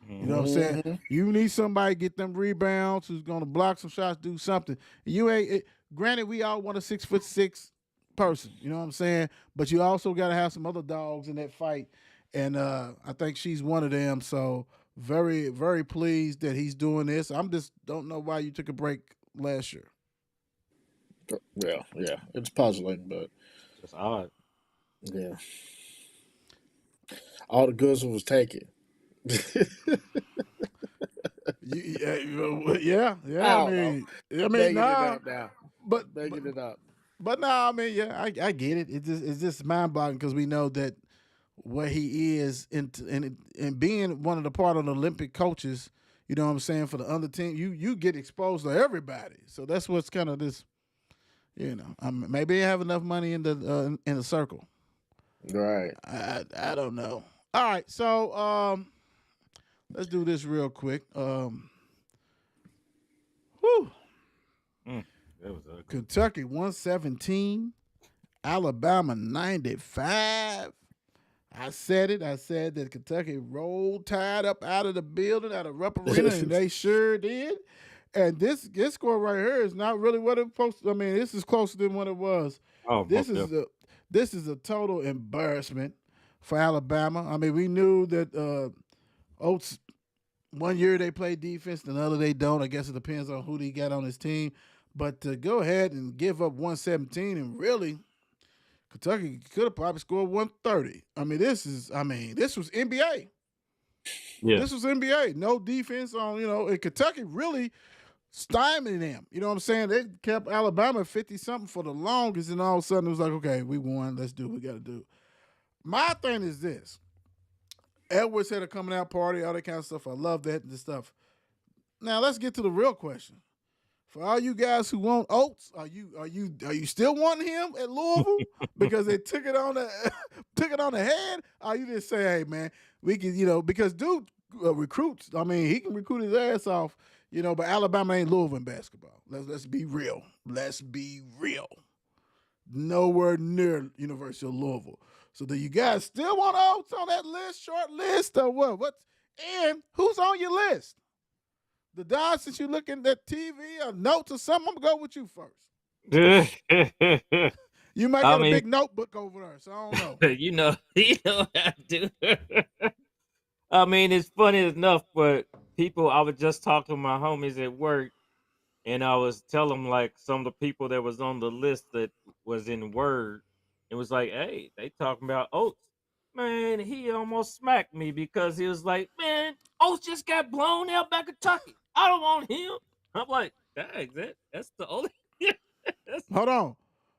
You know what I'm saying? Hmm. You need somebody to get them rebounds who's gonna block some shots, do something. You ain't. Granted, we all want a 6'6" person. You know what I'm saying? But you also got to have some other dogs in that fight, and I think she's one of them. So very, very pleased that he's doing this. I'm just don't know why you took a break last year. Yeah. It's puzzling, but It's odd. yeah, all the goods was taken. Yeah. I I don't know. mean, Making it nah, up now. but Making it up. but nah. I mean, yeah, I get it. It's just mind boggling because we know that where he is and being one of the part of the Olympic coaches. You know what I'm saying, for the under team, you get exposed to everybody. So that's what's kind of this. Maybe they have enough money in the circle. Right. I don't know. All right, so let's do this real quick. Whew. Mm. That was ugly. Kentucky 117, Alabama 95. I said it. I said that Kentucky rolled Tide up out of the building, out of Rupp Arena, and they sure did. And this score right here is not really what it's supposed to. I mean, this is closer than what it was. Oh, This most is definitely. this is a total embarrassment for Alabama. I mean, we knew that Oates, one year they play defense, another they don't. I guess it depends on who they got on his team. But to go ahead and give up 117 and really Kentucky could have probably scored 130. This was NBA. Yeah. This was NBA. No defense on, and Kentucky really stymied them. You know what I'm saying? They kept Alabama 50 something for the longest, and all of a sudden it was like, okay, we won. Let's do what we got to do. My thing is this. Edwards had a coming out party, all that kind of stuff. I love that and stuff. Now let's get to the real question. For all you guys who want Oates, are you still wanting him at Louisville because they took it on the head? Or you just say, hey man, we can because dude recruits. I mean, he can recruit his ass off, but Alabama ain't Louisville in basketball. Let's be real. Let's be real. Nowhere near University of Louisville. So do you guys still want Oates on that list, short list, or what? And who's on your list? The Don, since you're looking at TV or notes or something, I'm gonna go with you first. You might I got a mean, big notebook over there, so I don't know. you know how I do. I mean, it's funny enough, but people. I was just talking to my homies at work, and I was telling them like some of the people that was on the list that was in Word. It was like, hey, they talking about Oates. Man, he almost smacked me because he was like, man, Oates just got blown out by Kentucky. I don't want him. I'm like, dang, that's the only. That's, Hold on.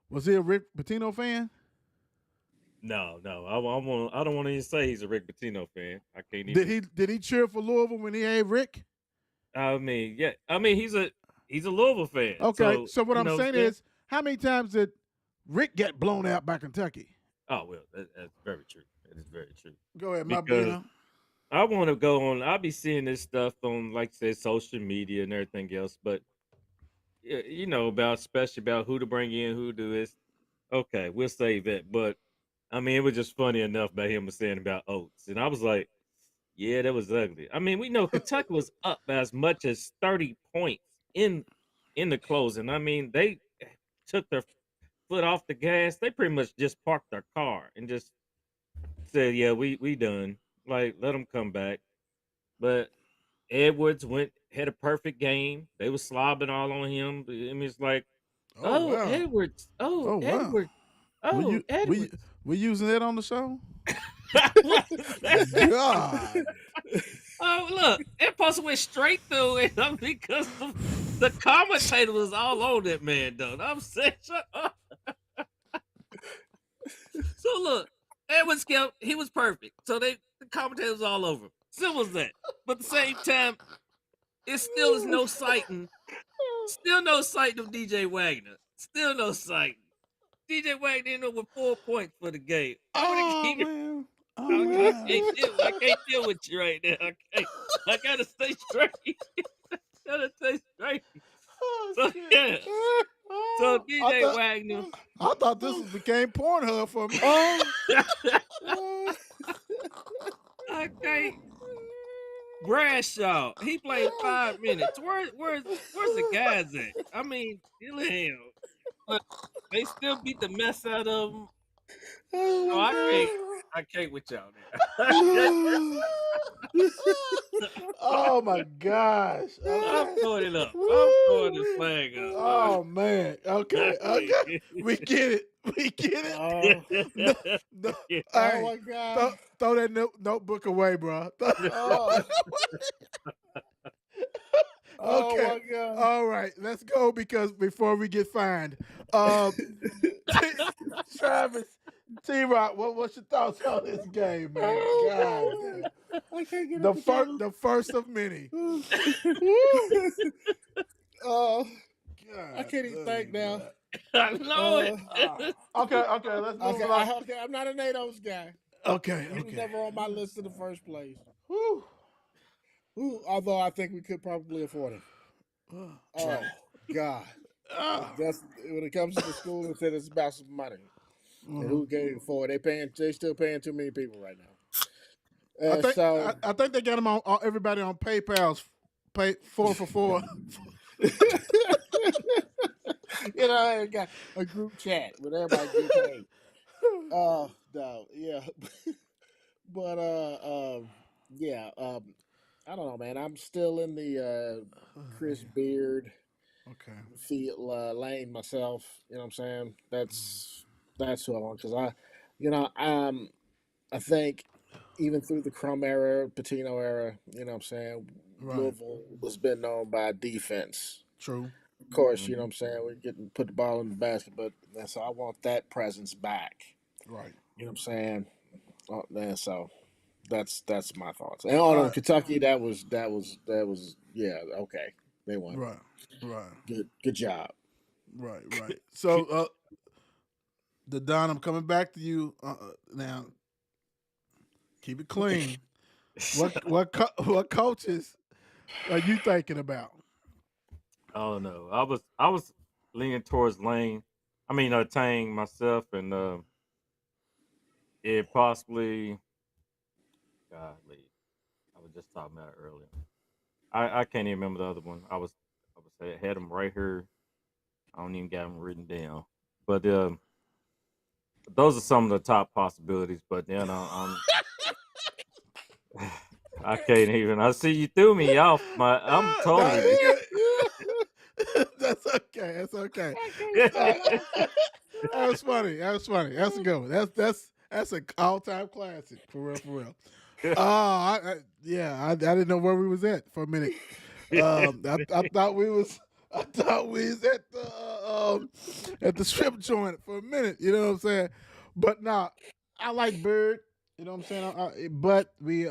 Was he a Rick Pitino fan? No, no, I don't want to even say he's a Rick Pitino fan. I can't Did even. he cheer for Louisville when he had Rick? I mean, yeah, I mean he's a Louisville fan. Okay, So so what I'm what I'm saying saying? is, how many times did Rick get blown out by Kentucky? Oh well, that's very true. That is very true. Go ahead, my Because Bino. I want to go on. I'll be seeing this stuff on, like I said, social media and everything else. But about especially about who to bring in, who to do this. Okay, we'll save that. But I mean, it was just funny enough about him saying about Oates, and I was like, yeah, that was ugly. I mean, we know Kentucky was up by as much as 30 points in the closing. I mean, they took their foot off the gas. They pretty much just parked their car and just said, "Yeah, we done." Like, let them come back. But Edwards had a perfect game. They was slobbing all on him. I mean, it's like, Oh wow. Edwards, Oh wow. Edwards, We Edwards. we using that on the show? That's- God. Oh, look, it possibly went straight through it because the commentator was all on that man, though. I'm saying, shut up. So look, Edwards he was perfect. So the commentator was all over him. Simple as that. But at the same time, it still is no sighting. Still no sighting of DJ Wagner. Still no sighting. DJ Wagner ended up with 4 points for the game. Oh man. Oh, I man. can't deal with you right now. I gotta stay straight. Gotta stay straight. Oh, So shit. yeah. So I DJ thought, Wagner. I thought this became Pornhub for me. Okay. Bradshaw. He played 5 minutes. Where's the guys at? I mean, hell. But they still beat the mess out of them. No, I can't with y'all now. Oh my gosh. I'm throwing it up. I'm throwing the flag up. Oh man. Okay. Okay. We get it. We get it. No, Oh hey, my God. throw that notebook away, bro. Oh, oh Okay. my God. All right. Let's go because before we get fined. Travis, T-Rock, what's your thoughts on this game, man? God, damn. I can't get the first of many. Oh, God, I can't even think now. I know it. Okay, let's move Okay, on. okay, I'm not a NATO's guy. Okay, He was okay. never on my list in the first place. Whew. Ooh, although I think we could probably afford him. Oh God, that's when it comes to the school and said it's about some money. And who can afford? They still paying too many people right now. I think they got them on everybody on PayPal's pay 4 for 4. I got a group chat with everybody getting paid. No, yeah, but yeah, I don't know, man. I'm still in the Chris Beard Okay. lane myself. You know what I'm saying? That's who I want because I think even through the Crum era, Patino era, you know what I'm saying, Right. Louisville has been known by defense. True. Of course, you know what I'm saying, we're getting put the ball in the basket, but so I want that presence back. Right. You know what I'm saying? And so that's my thoughts. And on Kentucky, that was yeah, okay. They won. Right. Good job. Right. So the Don, I'm coming back to you now. Keep it clean. What coaches are you thinking about? Oh no, I was leaning towards Tang myself, and it possibly. Golly, I was just talking about it earlier. I can't even remember the other one. I had them right here. I don't even got them written down, but those are some of the top possibilities. But then I can't even. I see you threw me off. I'm totally. That's okay. That's okay. That was funny. That's a good one. That's an all-time classic for real. I didn't know where we was at for a minute. I thought we was at the strip joint for a minute. You know what I'm saying? But now I like Bird. You know what I'm saying? But we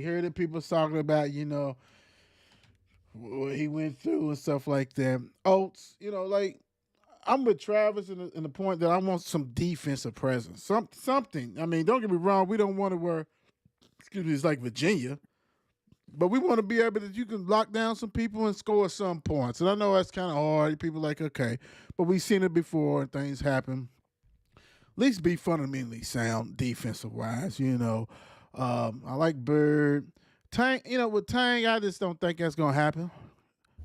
hear the people talking about, what he went through and stuff like that. Oates, like I'm with Travis in the point that I want some defensive presence, something. I mean, don't get me wrong, we don't want to wear, excuse me, it's like Virginia, but we want to be able that you can lock down some people and score some points. And I know that's kind of hard. People like, okay, but we've seen it before and things happen. At least be fundamentally sound defensive wise. I like Bird. Tang, with Tang, I just don't think that's gonna happen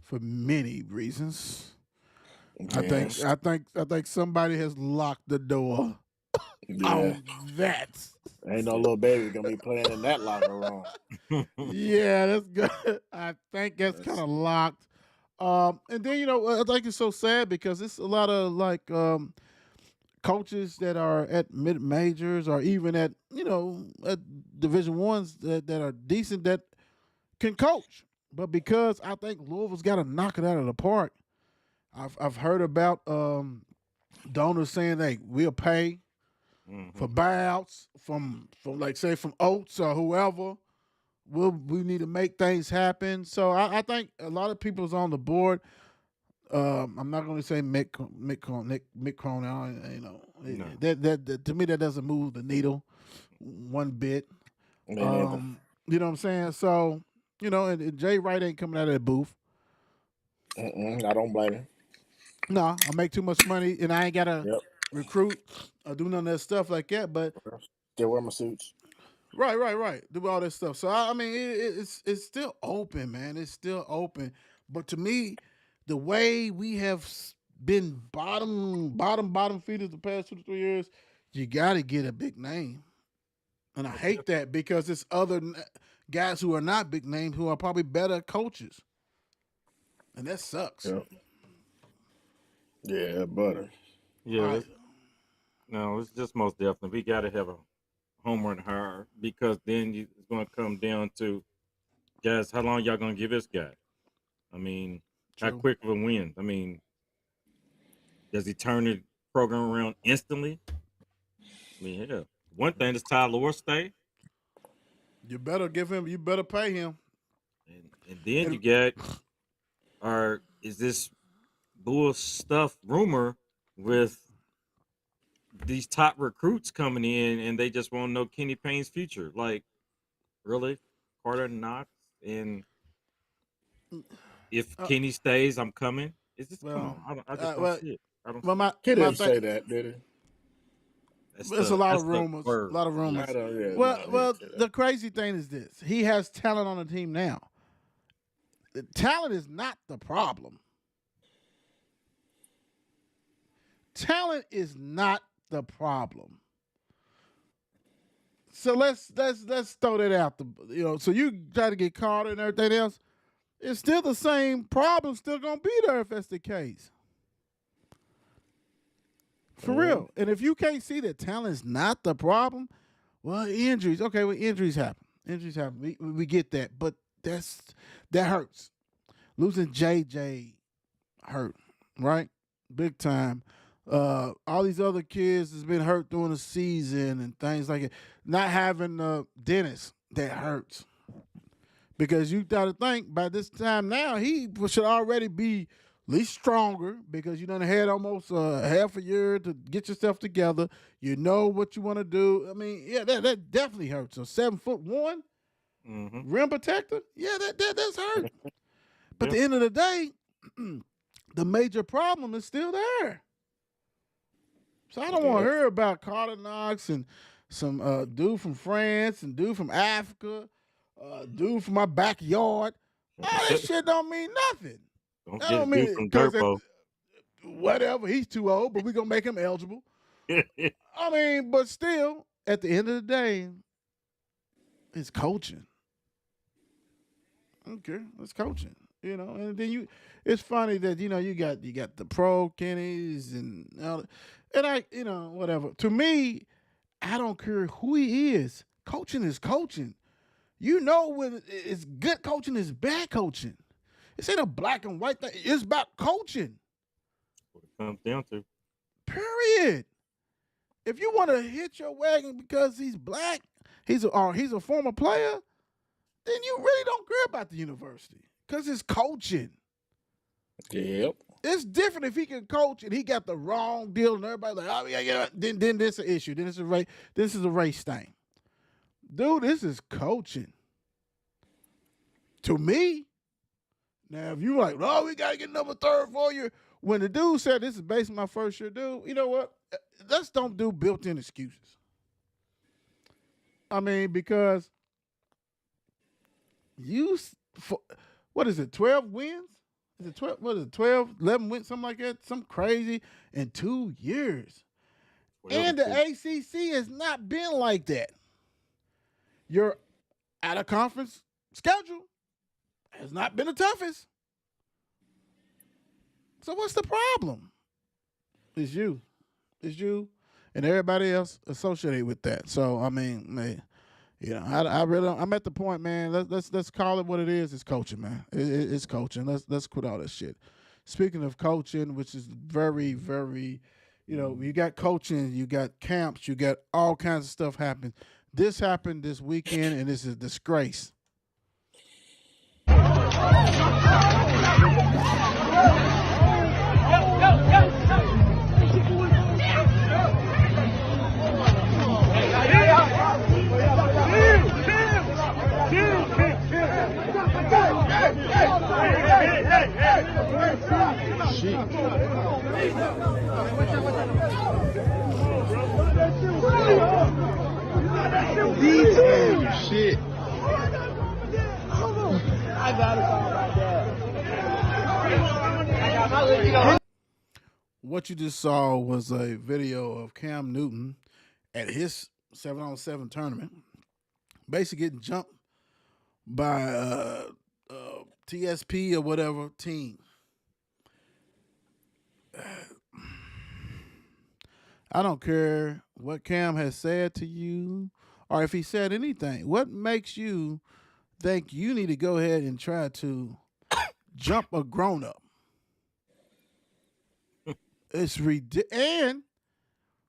for many reasons. Yes. I think somebody has locked the door Yeah. on that. Ain't no little baby gonna be playing in that locker room. Yeah, that's good. I think that's kind of locked. And then I think it's so sad because it's a lot of like coaches that are at mid majors or even at at Division Ones that are decent that can coach, but because I think Louisville's got to knock it out of the park. I've heard about donors saying they will pay for buyouts from like say from Oates or whoever. We need to make things happen. So I think a lot of people's on the board. I'm not going to say Mick Cronin. No. That to me that doesn't move the needle one bit. Me neither. You know what I'm saying? So and Jay Wright ain't coming out of the booth. I don't blame him. No, I make too much money and I ain't gotta Yep. recruit or do none of that stuff like that. But Still wear my suits. right, do all that stuff. So I mean, it's still open, man. It's still open. But to me, the way we have been bottom feeders the past 2 to 3 years, you got to get a big name. And I hate that because it's other guys who are not big names who are probably better coaches. And that sucks. Yep. Yeah, butter. Yeah, All right. no, it's just most definitely we got to have a home run hire because then it's going to come down to guys. How long y'all going to give this guy? I mean, how True. quick of a win? I mean, does he turn the program around instantly? I mean, yeah. One thing is Tyler Orr stay, You better pay him. and then you get, or is this bull stuff rumor with these top recruits coming in and they just want to know Kenny Payne's future? Like, really? Carter Knox? And if Kenny stays, I'm coming? Is this, come Well, on. I just don't well, see it. I don't Well, see my, it. He my didn't thing, say that, did he? That's it's a the, lot that's of the rumors. A word. lot of rumors. I don't. Yeah, Well, no, he well, didn't say that. the crazy thing is this: he has talent on the team now. The talent is not the problem. Talent is not the problem. So let's throw that out. So you try to get Carter and everything else. It's still the same problem. Still gonna be there if that's the case. For real. And if you can't see that talent's not the problem, well, injuries. Okay, well, injuries happen. Injuries happen. We get that, but that hurts. Losing JJ hurt, right? Big time. All these other kids has been hurt during the season and things like it. Not having Dennis, that hurts. Because you got to think by this time now, he should already be at least stronger because you done had almost half a year to get yourself together. You know what you want to do. I mean, yeah, that definitely hurts. A 7'1" rim protector, yeah, that's hurt. But at the end of the day, the major problem is still there. So I don't want to hear about Carter Knox and some dude from France and dude from Africa, dude from my backyard. All that shit don't mean nothing. Don't That get don't a dude mean from because Durpo. whatever, he's too old, but we're gonna make him eligible. I mean, but still, at the end of the day, it's coaching. Okay, it's coaching. And then it's funny that you got the pro Kennys and I whatever. To me, I don't care who he is. Coaching is coaching. When it's good coaching, it's bad coaching. It's ain't a black and white thing. It's about coaching. What it comes down to. Period. If you want to hit your wagon because he's black, he's a former player, then you really don't care about the university because it's coaching. Yep. It's different if he can coach and he got the wrong deal and everybody like, oh yeah. Then this is an issue. Then it's a race. This is a race thing. Dude, this is coaching. To me, now if you like, oh, we gotta get number 3rd for you. When the dude said this is basically my first year, dude, you know what? Let's don't do built-in excuses. I mean, because what is it, 12 wins? Is it 12? What is it, 12, 11 wins, something like that? Something crazy in 2 years. And the ACC has not been like that. Your out-of-conference schedule has not been the toughest. So what's the problem? It's you. It's you and everybody else associated with that. So, I mean, man, you know, I really, I'm at the point, man. Let's call it what it is. It's coaching, man. It's coaching. Let's quit all that shit. Speaking of coaching, which is very, very, you know, you got coaching, you got camps, you got all kinds of stuff happening. This happened this weekend, and this is a disgrace. Shit. I got it all right there. What you just saw was a video of Cam Newton at his 7-on-7 tournament, basically getting jumped by TSP or whatever team. I don't care what Cam has said to you or if he said anything. What makes you think you need to go ahead and try to jump a grown-up? It's ridiculous. And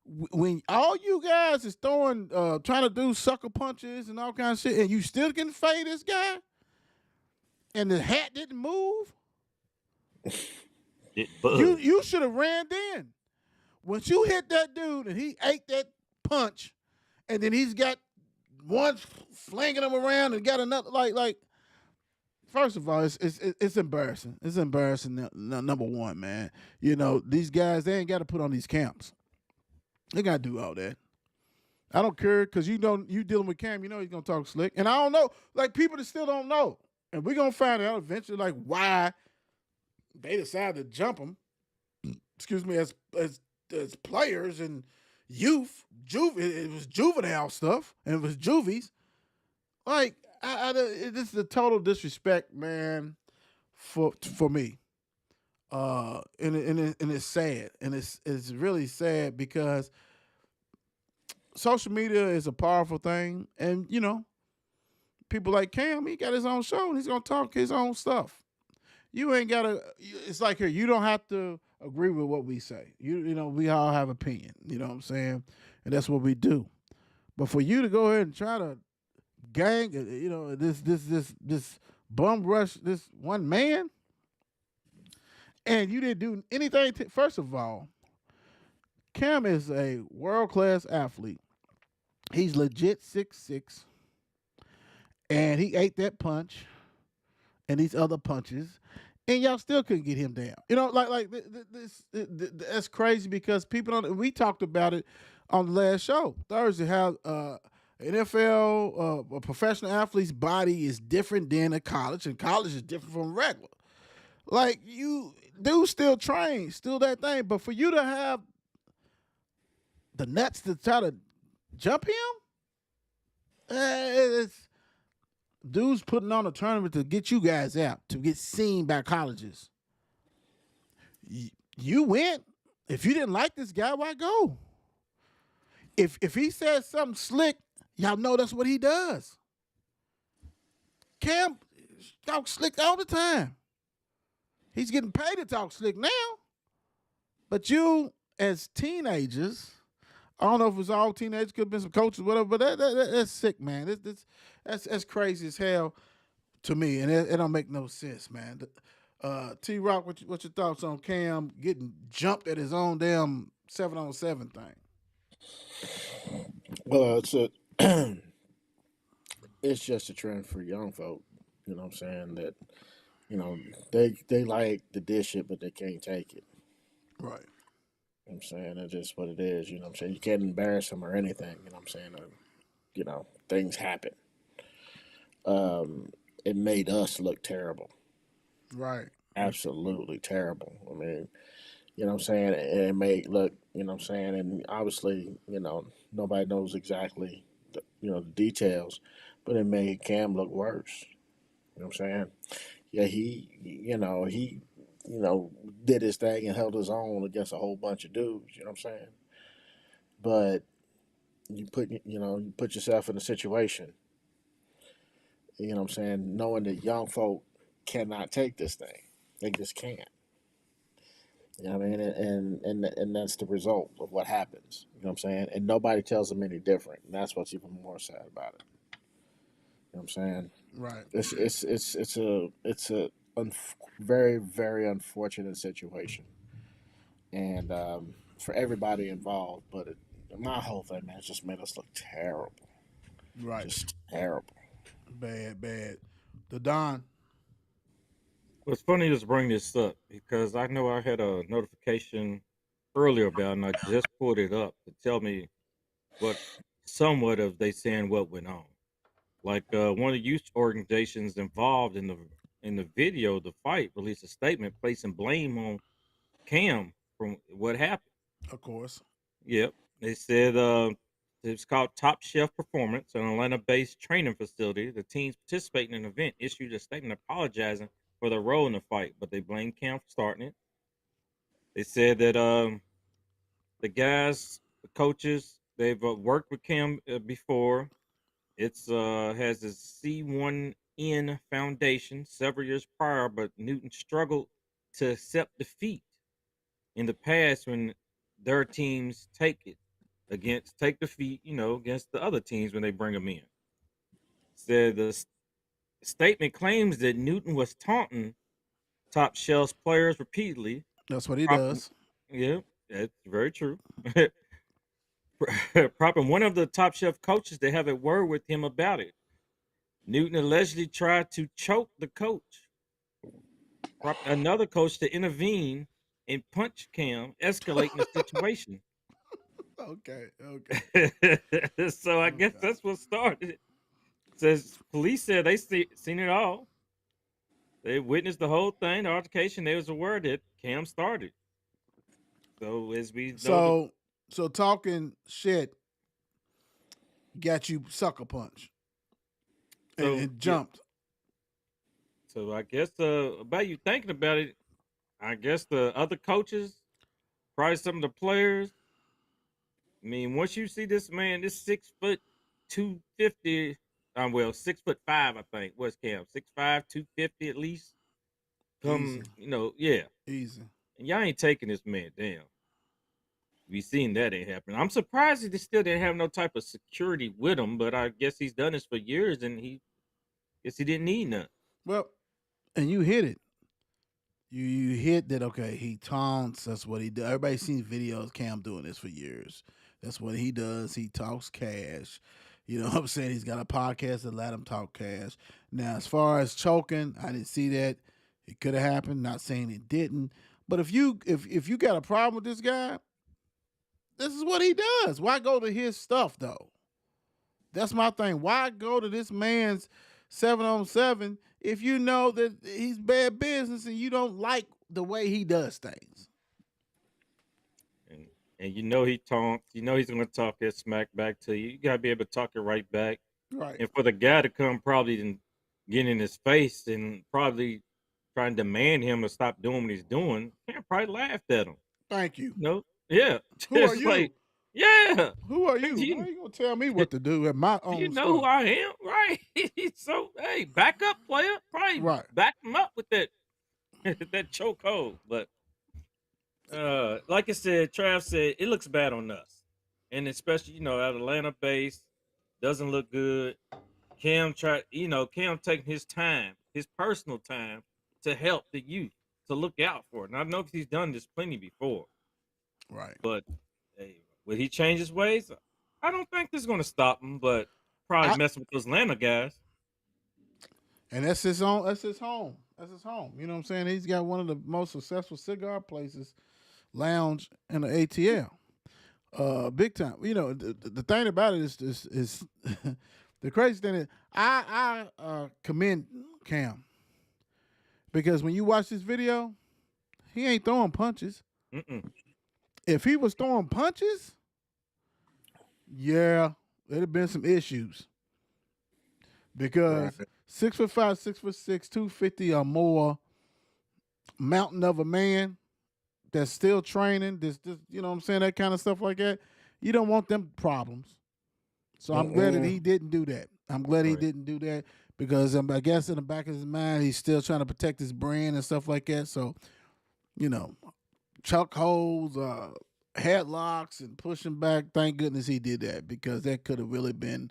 when all you guys is throwing, trying to do sucker punches and all kinds of shit, and you still can fade this guy, and the hat didn't move, you should have ran then. Once you hit that dude and he ate that punch, and then he's got one flinging him around and got another like. First of all, it's embarrassing. It's embarrassing. Number one, man. You know these guys, they ain't got to put on these camps. They got to do all that. I don't care because you dealing with Cam, you know he's gonna talk slick, and I don't know. Like people that still don't know, and we're gonna find out eventually, like why they decided to jump him. Excuse me, as players and youth, it was juvenile stuff, and it was juvies. Like this is a total disrespect, man, for me. And it's sad, and it's really sad because social media is a powerful thing, and you know, people like Cam, he got his own show, and he's gonna talk his own stuff. You ain't gotta. It's like here, you don't have to agree with what we say. You know, we all have opinion. You know what I'm saying, and that's what we do. But for you to go ahead and try to gang, you know, this bum rush this one man, and you didn't do anything. First of all, Cam is a world-class athlete. He's legit 6'6", and he ate that punch and these other punches, and y'all still couldn't get him down. You know, that's crazy because people don't. We talked about it on the last show Thursday how NFL, a professional athlete's body is different than a college, and college is different from regular. Like you do still train, still that thing, but for you to have the nuts to try to jump him, it's dudes putting on a tournament to get you guys out, to get seen by colleges. You went. If you didn't like this guy, why go? If he says something slick, y'all know that's what he does. Cam talks slick all the time. He's getting paid to talk slick now. But you, as teenagers, I don't know if it was all teenagers, could have been some coaches, whatever. But that's sick, man. That's crazy as hell to me, and it don't make no sense, man. T Rock, what's your thoughts on Cam getting jumped at his own damn 7-on-7 thing? Well, it's just a trend for young folk. You know what I'm saying? That they like to dish it, but they can't take it. Right. You know what I'm saying? That's just what it is. You know what I'm saying? You can't embarrass them or anything. You know what I'm saying? Things happen. It made us look terrible. Right. Absolutely terrible. I mean, you know what I'm saying? And it made look, you know what I'm saying? And obviously, nobody knows exactly the details, but it made Cam look worse. You know what I'm saying? Yeah, he did his thing and held his own against a whole bunch of dudes. You know what I'm saying? But you put yourself in a situation. You know what I'm saying? Knowing that young folk cannot take this thing, they just can't. You know what I mean? And that's the result of what happens. You know what I'm saying? And nobody tells them any different. And that's what's even more sad about it. You know what I'm saying? Right. It's a very, very unfortunate situation, and for everybody involved. But my whole thing, man, it just made us look terrible, Right. just terrible. Bad. The Don. What's funny is bring this up because I know I had a notification earlier about, and I just pulled it up to tell me what somewhat of they saying what went on. Like one of the youth organizations involved in the video, the fight, released a statement placing blame on Cam from what happened. Of course. Yep, they said it's called Top Chef Performance, an Atlanta-based training facility. The teams participating in the event issued a statement apologizing for their role in the fight, but they blamed Cam for starting it. They said that the guys, the coaches, they've worked with Cam before. It's has a C1N foundation several years prior, but Newton struggled to accept defeat in the past when their teams take defeat, against the other teams when they bring them in. Said the statement claims that Newton was taunting Top Shelf's players repeatedly. That's what he Prop- does. Yeah, that's very true. Propping one of the Top Chef coaches to have a word with him about it. Newton allegedly tried to choke the coach. Another coach to intervene and punch Cam, escalating the situation. Okay. So I guess that's what started it. Says police said they seen it all. They witnessed the whole thing, the altercation. There was a word that Cam started. So as we know, So talking shit got you sucker punch and, So, and yeah. jumped. So I guess about you thinking about it, I guess the other coaches, probably some of the players. I mean, once you see this man, this 6'250", 6'5", I think. What's Cam? 6'5", 250 at least. Come, yeah. Easy. And y'all ain't taking this man down. We seen that ain't happening. I'm surprised that they still didn't have no type of security with him, but I guess he's done this for years, and he didn't need none. Well, and you hit it. You hit that. Okay, he taunts. That's what he does. Everybody's seen videos. Cam doing this for years. That's what he does. He talks cash. You know what I'm saying? He's got a podcast that let him talk cash. Now, as far as choking, I didn't see that. It could have happened. Not saying it didn't. But if you got a problem with this guy, this is what he does. Why go to his stuff though? That's my thing. Why go to this man's 7-on-7 if you know that he's bad business and you don't like the way he does things? And he taunts. He's gonna talk that smack back to you. You gotta be able to talk it right back. Right. And for the guy to come probably and get in his face and probably try and demand him to stop doing what he's doing, Cam probably laughed at him. Thank you. Yeah. Who are It's you? like, yeah. Who are you? Do you- How you gonna tell me what to do at my own You know who store? I am, right? So hey, back up, player. Probably Right. back him up with that that chokehold. But like I said, Trav said it looks bad on us. and especially at Atlanta base, doesn't look good. Cam taking his time, his personal time, to help the youth, to look out for it. And I know he's done this plenty before, Right. but hey, will he change his ways? I don't think this is going to stop him, but probably messing with those Atlanta guys. And that's his own. That's his home. That's his home. You know what I'm saying? He's got one of the most successful cigar places, lounge in the ATL. Big time. You know, the thing about it is the crazy thing is I commend Cam because when you watch this video, he ain't throwing punches. Mm-mm. If he was throwing punches, yeah, there'd have been some issues because 6'5", 6'6", 250 or more, mountain of a man that's still training, this you know what I'm saying, that kind of stuff like that. You don't want them problems. So I'm glad that he didn't do that. I'm glad he didn't do that because I guess in the back of his mind he's still trying to protect his brand and stuff like that. So, chuck holds, headlocks, and pushing back. Thank goodness he did that because that could have really been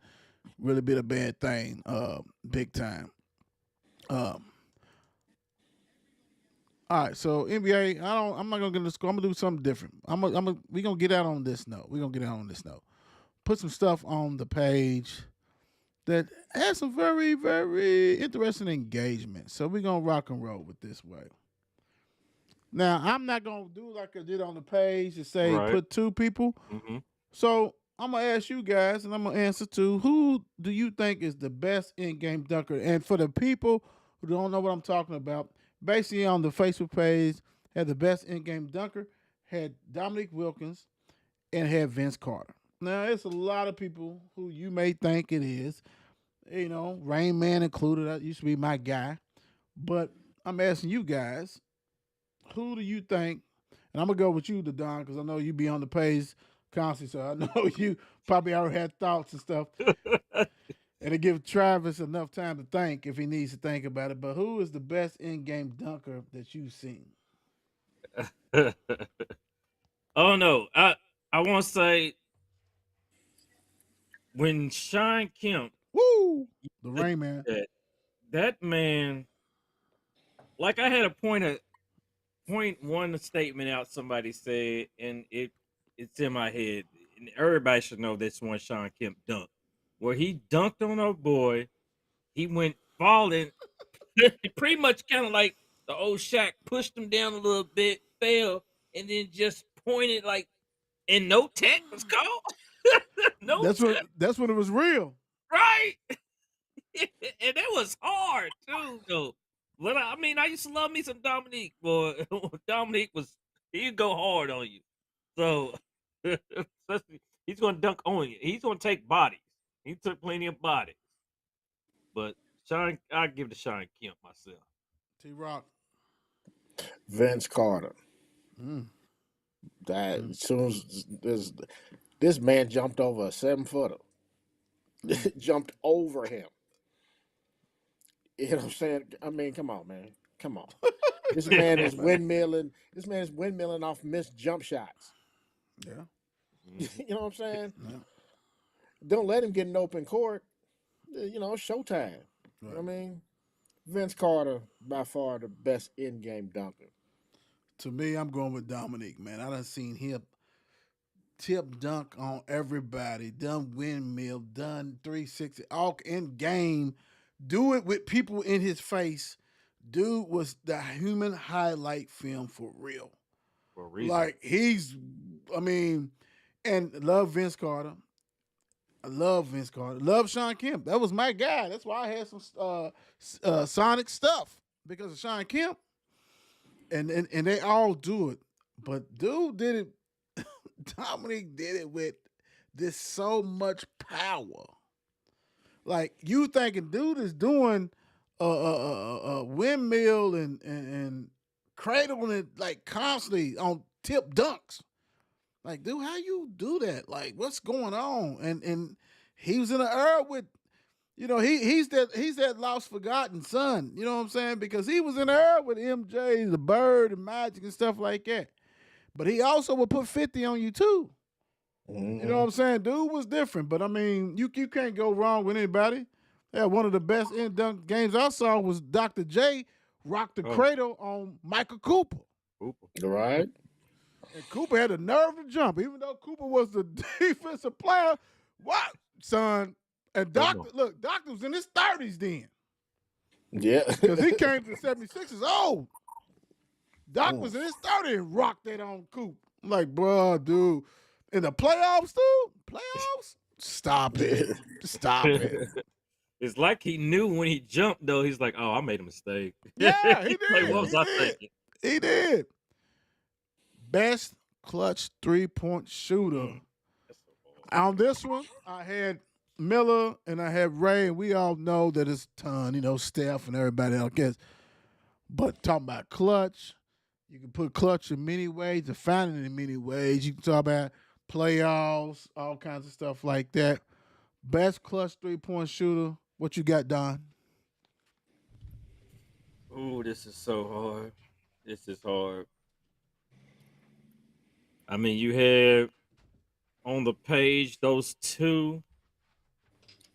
a bad thing, big time. All right, so NBA, I'm not gonna get into score. I'm gonna do something different. We're gonna get out on this note. Put some stuff on the page that has some very, very interesting engagement. So we're gonna rock and roll with this way. Now, I'm not gonna do like I did on the page to say put two people. Mm-hmm. So I'm gonna ask you guys, and I'm gonna answer to who do you think is the best in-game dunker? And for the people who don't know what I'm talking about, basically on the Facebook page, had the best in-game dunker, had Dominique Wilkins, and had Vince Carter. Now, it's a lot of people who you may think it is, Rain Man included. That used to be my guy. But I'm asking you guys, who do you think, and I'm going to go with you, Don, because I know you be on the page constantly, so I know you probably already had thoughts and stuff. And to give Travis enough time to think if he needs to think about it. But who is the best in-game dunker that you've seen? Oh no, I want to say when Sean Kemp, the Rain Man, that man, like I had a point one statement out somebody said, and it's in my head, and everybody should know this one Sean Kemp dunk, where he dunked on our boy, he went falling, pretty much kind of like the old Shaq, pushed him down a little bit, fell, and then just pointed and no tech was called. That's when it was real. Right. And it was hard too, though. But I used to love me some Dominique. Boy, Dominique he'd go hard on you. So he's gonna dunk on you. He's gonna take bodies. He took plenty of bodies. But I give it to Sean Kemp myself. T-Rock. Vince Carter. That as soon as this man jumped over a 7-footer, jumped over him. You know what I'm saying? I mean, come on, man. Come on. This man is windmilling. This man is windmilling off missed jump shots. Yeah. You know what I'm saying? Yeah. Don't let him get an open court. Showtime. Right. You know what I mean? Vince Carter, by far the best in-game dunker. To me, I'm going with Dominique, man. I done seen him tip dunk on everybody, done windmill, done 360, all in game, do it with people in his face. Dude was the human highlight film for real. For a reason. And love Vince Carter. I love Vince Carter. Love Sean Kemp. That was my guy. That's why I had some Sonic stuff because of Sean Kemp. And they all do it. But dude did it. Dominic did it with this so much power. Like you thinking dude is doing a windmill and cradling it like constantly on tip dunks. Like, dude, how you do that? Like, what's going on? And he was in the era with, he's that lost forgotten son. You know what I'm saying? Because he was in the era with MJ, the Bird, and Magic and stuff like that. But he also will put 50 on you too. You know what I'm saying? Dude was different, but I mean, you can't go wrong with anybody. Yeah, one of the best in dunk games I saw was Dr. J rock the Oh, cradle on Michael Cooper. Cooper. Right? And Cooper had the nerve to jump, even though Cooper was the defensive player. What, son? And Come on. Doctor was in his 30s then. Yeah. Because he came to the 76ers old. Doc Mm. was in his 30s and rocked that on Coop. I'm like, bro, dude. In the playoffs, dude? Playoffs? Stop it. Stop it. It's like he knew when he jumped, though. He's like, oh, I made a mistake. Yeah, he Like, did. what was He I did. thinking? He did. Best clutch 3-point shooter. That's so hard. On this one, I had Miller and I had Ray, and we all know that it's ton, Steph and everybody else gets. But talking about clutch, you can put clutch in many ways, define it in many ways. You can talk about playoffs, all kinds of stuff like that. Best clutch 3-point shooter. What you got, Don? Ooh, this is so hard. This is hard. I mean, you have on the page those two,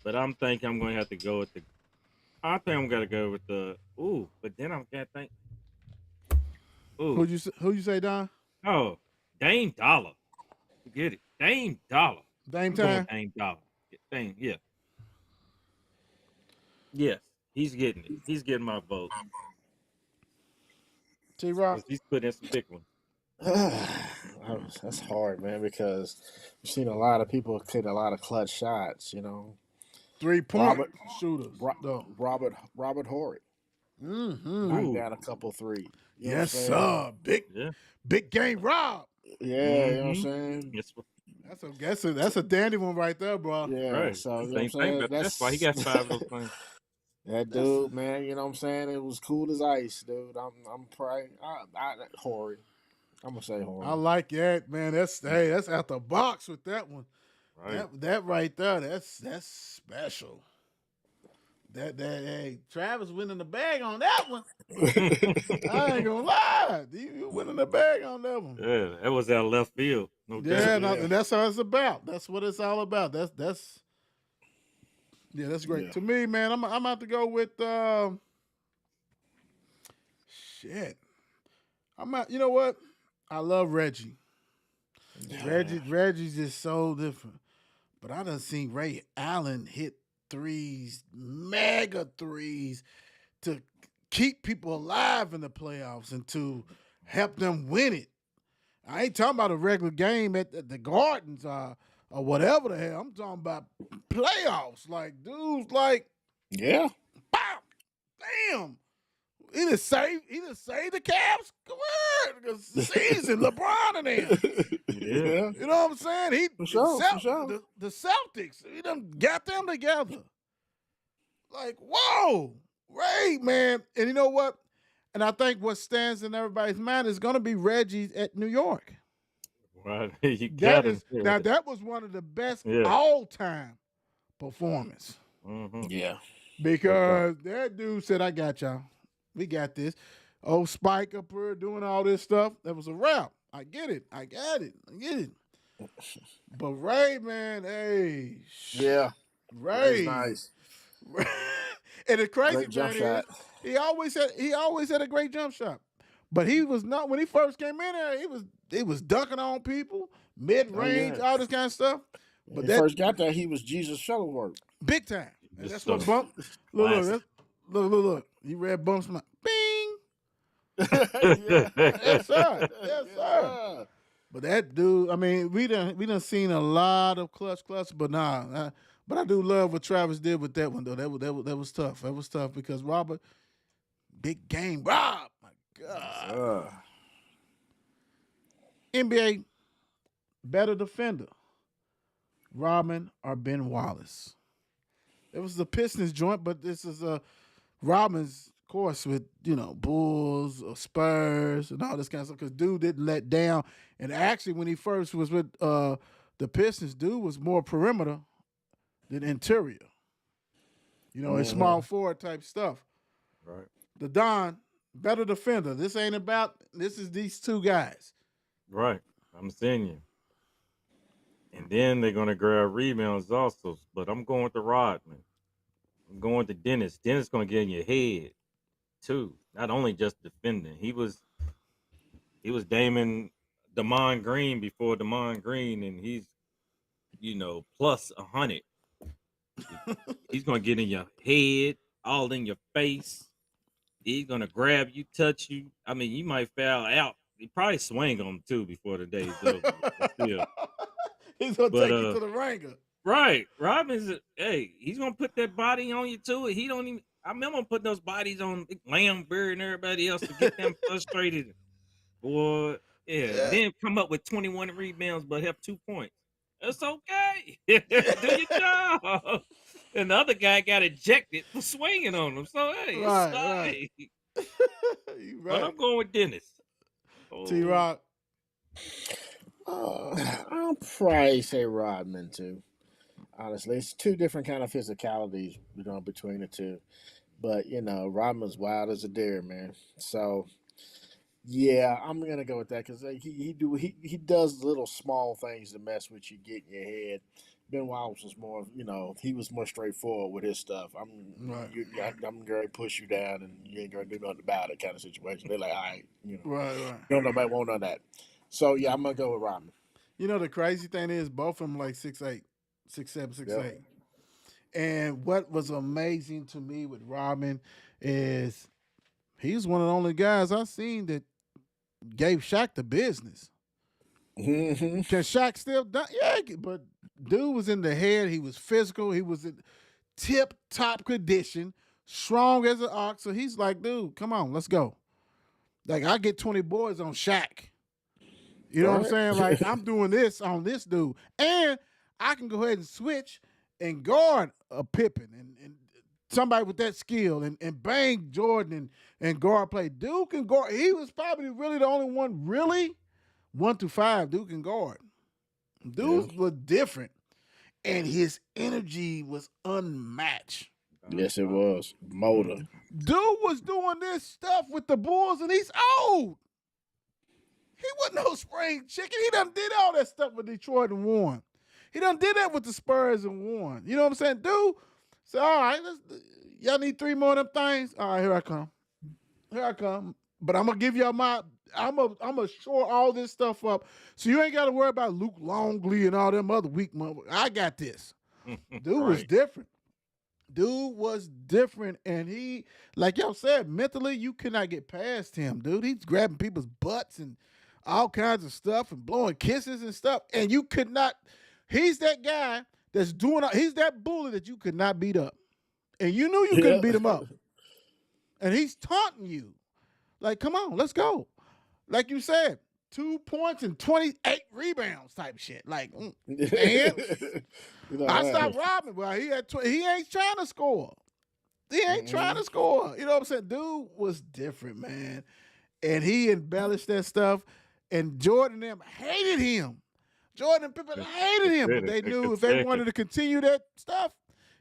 but I'm thinking I'm going to have to go with I think I'm going to go with but then I'm going to think, Who you say, Don? oh, Dame Dollar. Forget it. Dame Dollar. Dame I'm going time. with Dame Dollar. Dame, yeah. Yes, he's getting it. He's getting my vote. T-Rock. 'Cause he's putting in some big ones. That's hard, man, because we've seen a lot of people hit a lot of clutch shots, 3-point Robert- shooters. though. Robert Horry Mm-hmm. knocked Ooh. down a couple threes. You know Yes, what I'm saying? sir. Yeah. Big game Rob. Yeah, you know what I'm Mhm. saying? Yes, That's a dandy one right there, bro. Yeah, right. so you know what Same I'm thing. saying? But that's why he got 5 of those things. That dude, man, you know what I'm saying? It was cool as ice, dude. I'm praying. Horry. I'm gonna say Horry. I like that, man. That's out the box with that one. Right. That right there, that's special. Hey, Travis winning the bag on that one. I ain't gonna lie. You winning the bag on that one. Yeah, that was out of left field. No Yeah, doubt. and that's how it's about. That's what it's all about. That's great. Yeah. To me, man, I'm about to go with shit. You know what? I love Reggie. Reggie's just so different. But I done seen Ray Allen hit threes, mega threes, to keep people alive in the playoffs and to help them win it. I ain't talking about a regular game at the Gardens or whatever the hell. I'm talking about playoffs. Like, dudes, like, Yeah. pow, damn. He done saved the Cavs. Come on, because season LeBron and them. Yeah. You know what I'm saying? For sure, for sure. The Celtics, he done got them together. Like, whoa, Ray, man. And you know what? And I think what stands in everybody's mind is going to be Reggie at New York. Right. You That got is him. now that was one of the best Yeah. all-time performance Mm-hmm. Yeah. because that dude said, "I got y'all. We got this." Oh, Spike up here doing all this stuff. That was a wrap. I get it. I get it. But Ray, man, hey, Yeah. Ray, That's nice. and the crazy Great jump thing shot. is, he always had a great jump shot. But he was not when he first came in there. He was dunking on people, mid range, yeah. all this kind of stuff. When But he that first got there, he was Jesus Shuttleworth. big time. And Just that's what so bump. Look, classic. look. He read bumps my bing. Yeah. Yes, sir. Yes, sir. Yeah. But that dude, I mean, we done seen a lot of clutch, but but I do love what Travis did with that one though. That was tough. That was tough because Robert, big game, Rob. My God. NBA better defender, Rodman or Ben Wallace. It was the Pistons joint, but this is Rodman's, of course, with Bulls or Spurs and all this kind of stuff. Because dude didn't let down, and actually when he first was with the Pistons, dude was more perimeter than interior. And small forward type stuff. Right. The Don, better defender. This ain't about. This is these two guys. Right. I'm seeing you. And then they're gonna grab rebounds also. But I'm going with the Rodman. I'm going to Dennis. Dennis gonna get in your head too. Not only just defending. He was Damon Damon Green before Damon Green, and he's plus 100. He's gonna get in your head, all in your face. He's gonna grab you, touch you. I mean, you might foul out. He probably swing on him too before the day's over. But still, He's gonna but take you to the ringer. right, Robin's he's gonna put that body on you too. He don't even. I remember putting those bodies on Lambert and everybody else to get them frustrated. Boy, yeah. Then come up with 21 rebounds, but have 2 points. That's okay. Do your job. And the other guy got ejected for swinging on him. So hey, it's Right, all right. right. You But right. I'm going with Dennis. T Rock. I'll probably say Rodman too. Honestly, it's two different kind of physicalities, between the two. But Rodman's wild as a deer, man. So yeah, I'm gonna go with that because he does little small things to mess with you, get in your head. Ben Wallace was more, he was more straightforward with his stuff. Right. I'm gonna push you down, and you ain't gonna do nothing about it, kind of situation. They're like, all right, Right. nobody want none of that. So yeah, I'm gonna go with Rodman. You know the crazy thing is both of them like 6'8", 6'7", 6'8". Yep. And what was amazing to me with Rodman is he's one of the only guys I've seen that gave Shaq the business. Mm-hmm. Can Shaq still done? Yeah, but dude was in the head. He was physical. He was in tip top condition, strong as an ox. So he's like, dude, come on, let's go. Like I get 20 boys on Shaq. You know what I'm saying? Like I'm doing this on this dude, and I can go ahead and switch and guard a Pippen and somebody with that skill and bang Jordan and guard play. Dude can guard. He was probably really the only one really 1 through 5 Dude can guard. Dude was different, and his energy was unmatched. Yes, it was motor. Dude was doing this stuff with the Bulls, and he's old. He wasn't no spring chicken. He done did all that stuff with Detroit and won. He done did that with the Spurs and won. You know what I'm saying? Dude, so all right, y'all need 3 more of them things? All right, here I come. Here I come. But I'm gonna give y'all I'm gonna shore all this stuff up. So you ain't gotta worry about Luke Longley and all them other weak motherfuckers. I got this. Dude was different. Dude was different. And he, like y'all said, mentally, you cannot get past him, dude. He's grabbing people's butts and all kinds of stuff and blowing kisses and stuff. And you could not, he's that guy that's he's that bully that you could not beat up. And you knew you couldn't beat him up. And he's taunting you. Like, come on, let's go. Like you said, 2 points and 28 rebounds type shit. Like, man, I stopped robbing. Well, he ain't trying to score. He ain't trying to score. You know what I'm saying? Dude was different, man. And he embellished that stuff. And Jordan and them hated him. Jordan and Pippen hated him. But they knew if they wanted to continue that stuff,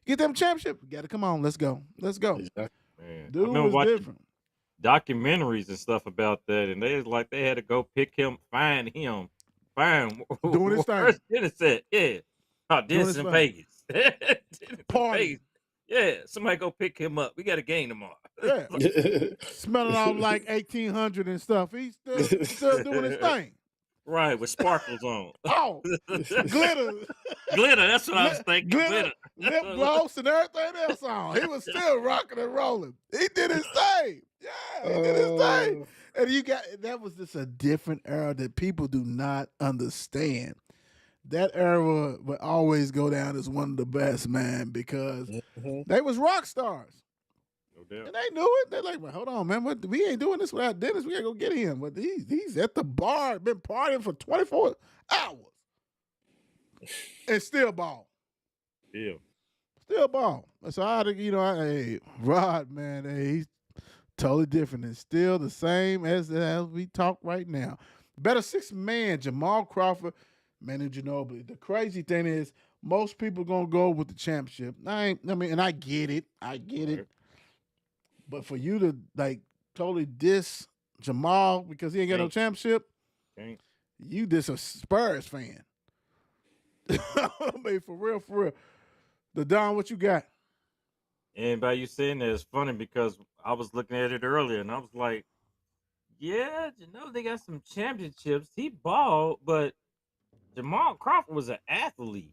get them championship, we got to come on. Let's go. Let's go. Man, Dude I was watching different. documentaries and stuff about that, and they was like they had to go pick him, find Doing his thing. Where's Dennis at? Yeah, Dennis in Vegas. Dennis in Party. Vegas. Yeah, somebody go pick him up. We got a game tomorrow. Yeah. Smelling all like 1800 and stuff. He's still doing his thing. Right, with sparkles on. Oh, glitter. Glitter, that's what I was thinking. Glitter, lip gloss, and everything else on. He was still rocking and rolling. He did his thing. Yeah, he did his thing. And that was just a different era that people do not understand. That era would always go down as one of the best, man, because they was rock stars. No doubt. And they knew it. They're like, well, hold on, man. We ain't doing this without Dennis. We gotta go get him. But he's at the bar, been partying for 24 hours. And still ball. Yeah. Still ball. So hey, Rod, man, hey, he's totally different and still the same as we talk right now. Better 6th man, Jamal Crawford, Manu Ginobili. The crazy thing is, most people gonna go with the championship. And I get it. But for you to like totally diss Jamal because he ain't got no championship, you diss a Spurs fan. I mean, for real, for real. The Don, what you got? And by you saying that, it's funny because I was looking at it earlier and I was like, yeah, they got some championships. He balled, but Jamal Crawford was an athlete.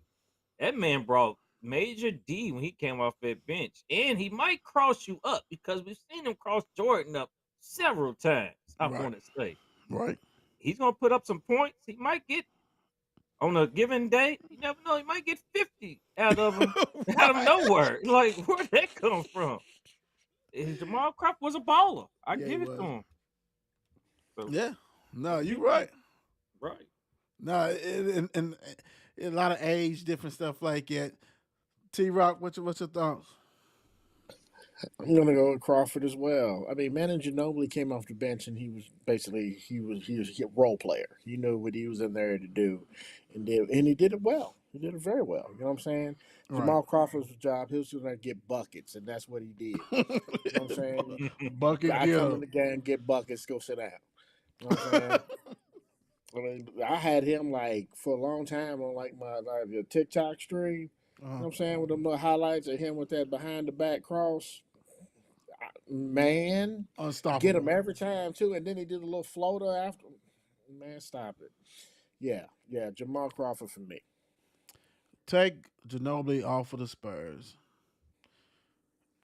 That man brought major D when he came off that bench. And he might cross you up because we've seen him cross Jordan up several times, I Right. want to say. Right. He's going to put up some points. He might get, on a given day, you never know, he might get 50 out of him, out of Right. nowhere. Like, where'd that come from? And Jamal Crawford was a baller. I Yeah, he give it to was. him. So, Yeah. No, you you right. right. No, and a lot of age, different stuff like that. T Rock, what's your thoughts? I'm gonna go with Crawford as well. I mean, Manu Ginobili came off the bench and he was basically he was a role player. He knew what he was in there to do, and he did it well. He did it very well. You know what I'm saying? Right. Jamal Crawford's job, he was going to get buckets, and that's what he did. You know what I'm saying? Bucket I come in getter. the game, get buckets, go sit down. You know what I'm saying? I mean, I had him like for a long time on like my the TikTok stream. You know what I'm saying? With them little highlights of him with that behind the back cross. Man, Unstoppable. get him every time too, and then he did a little floater after. Man, stop it. Yeah, Jamal Crawford for me. Take Ginobili off of the Spurs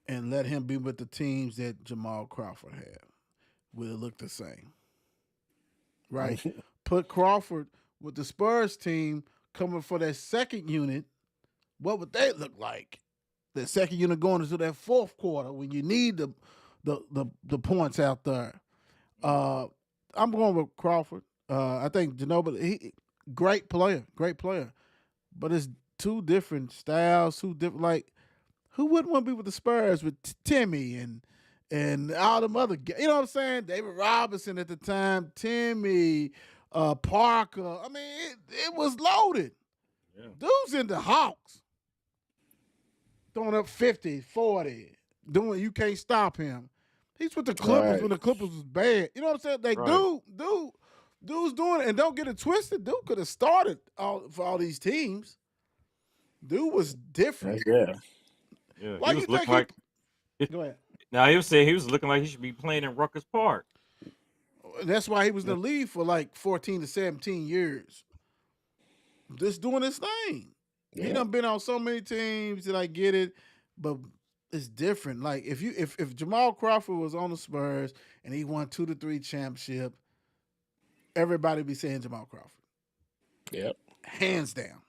and let him be with the teams that Jamal Crawford had. Will it look the same? Right. Put Crawford with the Spurs team coming for that second unit. What would they look like? That second unit going into that fourth quarter when you need the points out there. I'm going with Crawford. I think Ginobili, great player, but it's two different styles, two different. Like, who wouldn't want to be with the Spurs with Timmy and all them other guys? You know what I'm saying? David Robinson at the time, Timmy, Parker. I mean, it was loaded. Yeah. Dude's in the Hawks. Throwing up 50, 40, doing you can't stop him. He's with the Clippers when the Clippers was bad. You know what I'm saying? Like, dude's doing it. And don't get it twisted. Dude could have started for all these teams. Dude was different. Yeah. Yeah. Why He you was looking think like, Go ahead. now he was saying he was looking like he should be playing in Rucker Park. That's why he was in the league for like 14 to 17 years. Just doing his thing. Yeah. He done been on so many teams that I get it, but it's different. Like if Jamal Crawford was on the Spurs and he won 2 to 3 championship, everybody be saying Jamal Crawford. Yep. Hands down.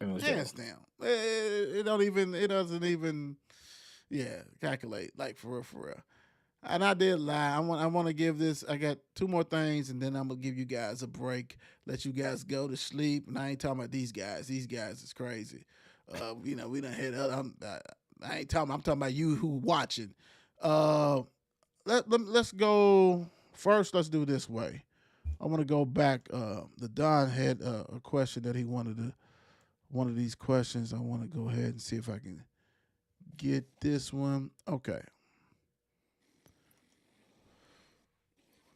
Hands down. It doesn't even calculate, like for real. And I did lie. I want to give this. I got 2 more things, and then I'm gonna give you guys a break. Let you guys go to sleep. And I ain't talking about these guys. These guys is crazy. We done hit. I ain't talking. I'm talking about you who watching. Let's go first. Let's do it this way. I want to go back. The Don had a question that he wanted to. One of these questions. I want to go ahead and see if I can get this one. Okay.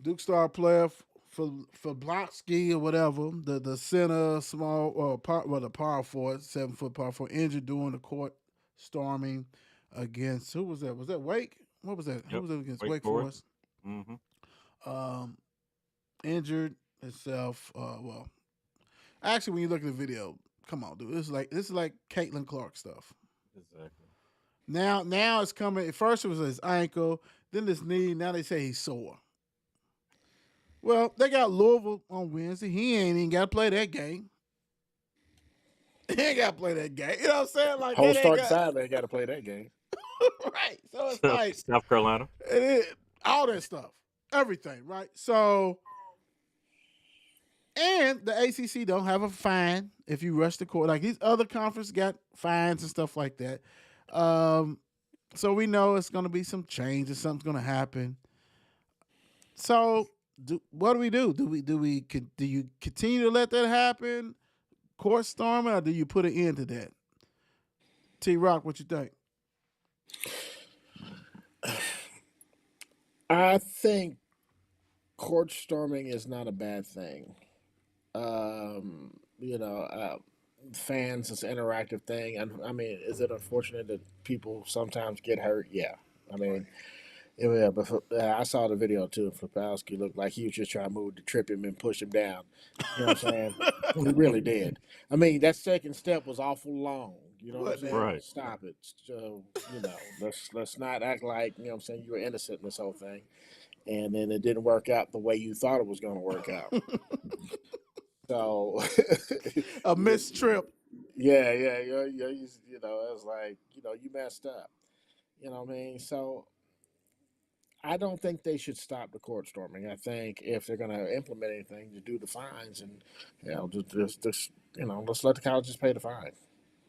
Duke star player for Blotsky or whatever, the center, small the power forward, 7-foot power forward, injured during the court storming against who was that? Was that Wake? What was that? Yep. Who was it against? Wake Wake Forest. Forest. Injured himself. Well, actually, when you look at the video, come on, dude, this is like Caitlin Clark stuff. Exactly. Now it's coming. At first it was his ankle, then his knee. Now they say he's sore. Well, they got Louisville on Wednesday. He ain't even got to play that game. He ain't got to play that game. You know what I'm saying? Like, Whole starting 5 ain't got to play that game. right. So it's like South Carolina. All that stuff, everything, right? So, and the ACC don't have a fine if you rush the court. Like these other conferences got fines and stuff like that. So we know it's going to be some change or something's going to happen. So. What do we do? Do you continue to let that happen, court storming, or do you put an end to that? T Rock, what you think? I think court storming is not a bad thing. fans, it's an interactive thing. And I mean, is it unfortunate that people sometimes get hurt? Yeah. I mean, yeah, but I saw the video too. Flapowski looked like he was just trying to move to trip him and push him down. You know what I'm saying? He really did. I mean, that second step was awful long. You know what I'm saying? Right. Stop it. So, let's not act like, you know what I'm saying, you were innocent in this whole thing. And then it didn't work out the way you thought it was going to work out. So, A missed trip. yeah, it was like, you messed up. You know what I mean? So I don't think they should stop the court storming. I think if they're going to implement anything, to do the fines and just let's let the colleges pay the fine.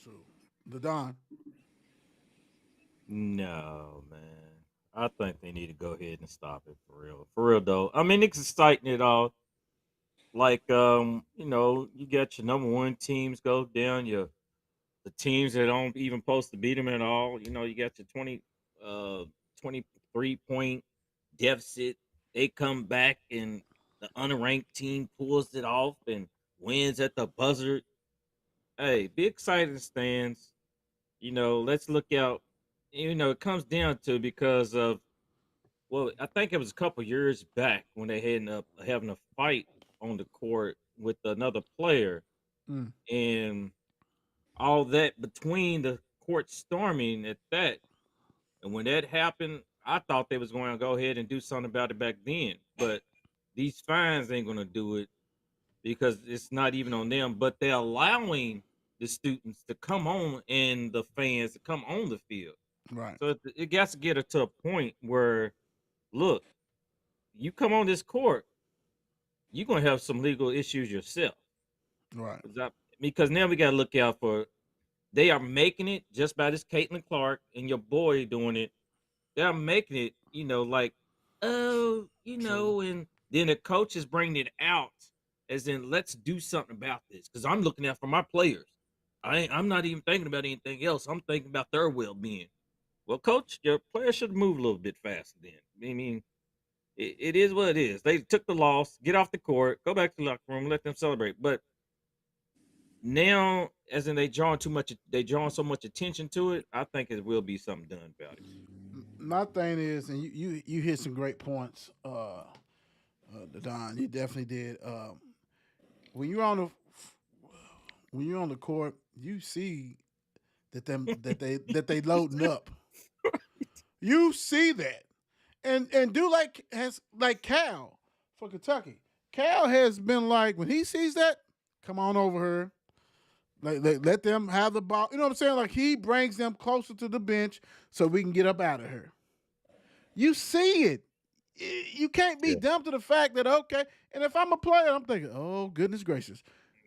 True. The Don. No, man. I think they need to go ahead and stop it for real. For real though. I mean, it's exciting it all. Like you got your number one teams go down, the teams that don't even supposed to beat them at all. You got your 23-point deficit. They come back and the unranked team pulls it off and wins at the buzzer. Hey, be excited stands. Let's look out. It comes down to because of I think it was a couple years back when they ended up having a fight on the court with another player, Mm. and all that between the court storming at that. And when that happened, I thought they was going to go ahead and do something about it back then. But these fines ain't going to do it because it's not even on them. But they're allowing the students to come on and the fans to come on the field. Right. So it got to get it to a point where, look, you come on this court, you're going to have some legal issues yourself. Right. Because now we got to look out for, they are making it just by this Caitlin Clark and your boy doing it. They're making it, like, and then the coach is bringing it out as in, let's do something about this because I'm looking out for my players. I'm not even thinking about anything else. I'm thinking about their well-being. Well, coach, your players should move a little bit faster then. I mean, it is what it is. They took the loss, get off the court, go back to the locker room, let them celebrate. But now, as in they drawing so much attention to it, I think it will be something done about it. My thing is, and you hit some great points, Don. You definitely did. When you're on the court, you see that they loading up. You see that, and do like Cal for Kentucky. Cal has been like, when he sees that, come on over here. Let them have the ball. You know what I'm saying? Like, he brings them closer to the bench so we can get up out of here. You see it. You can't be dumb to the fact that, okay, and if I'm a player, I'm thinking, oh, goodness gracious.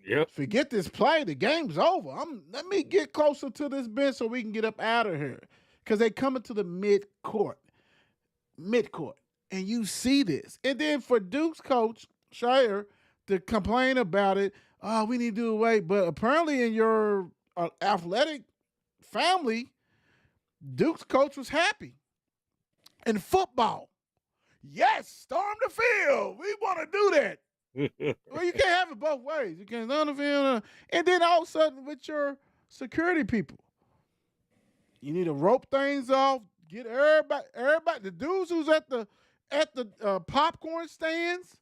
Yep. Forget this play. The game's over. Let me get closer to this bench so we can get up out of here. Because they coming to the midcourt. And you see this. And then for Duke's coach, Shire, to complain about it, oh, we need to do away. But apparently in your athletic family, Duke's coach was happy. In football, yes, storm the field. We want to do that. Well, you can't have it both ways. You can't storm the field. And then all of a sudden with your security people, you need to rope things off, get everybody, the dudes who's at the popcorn stands,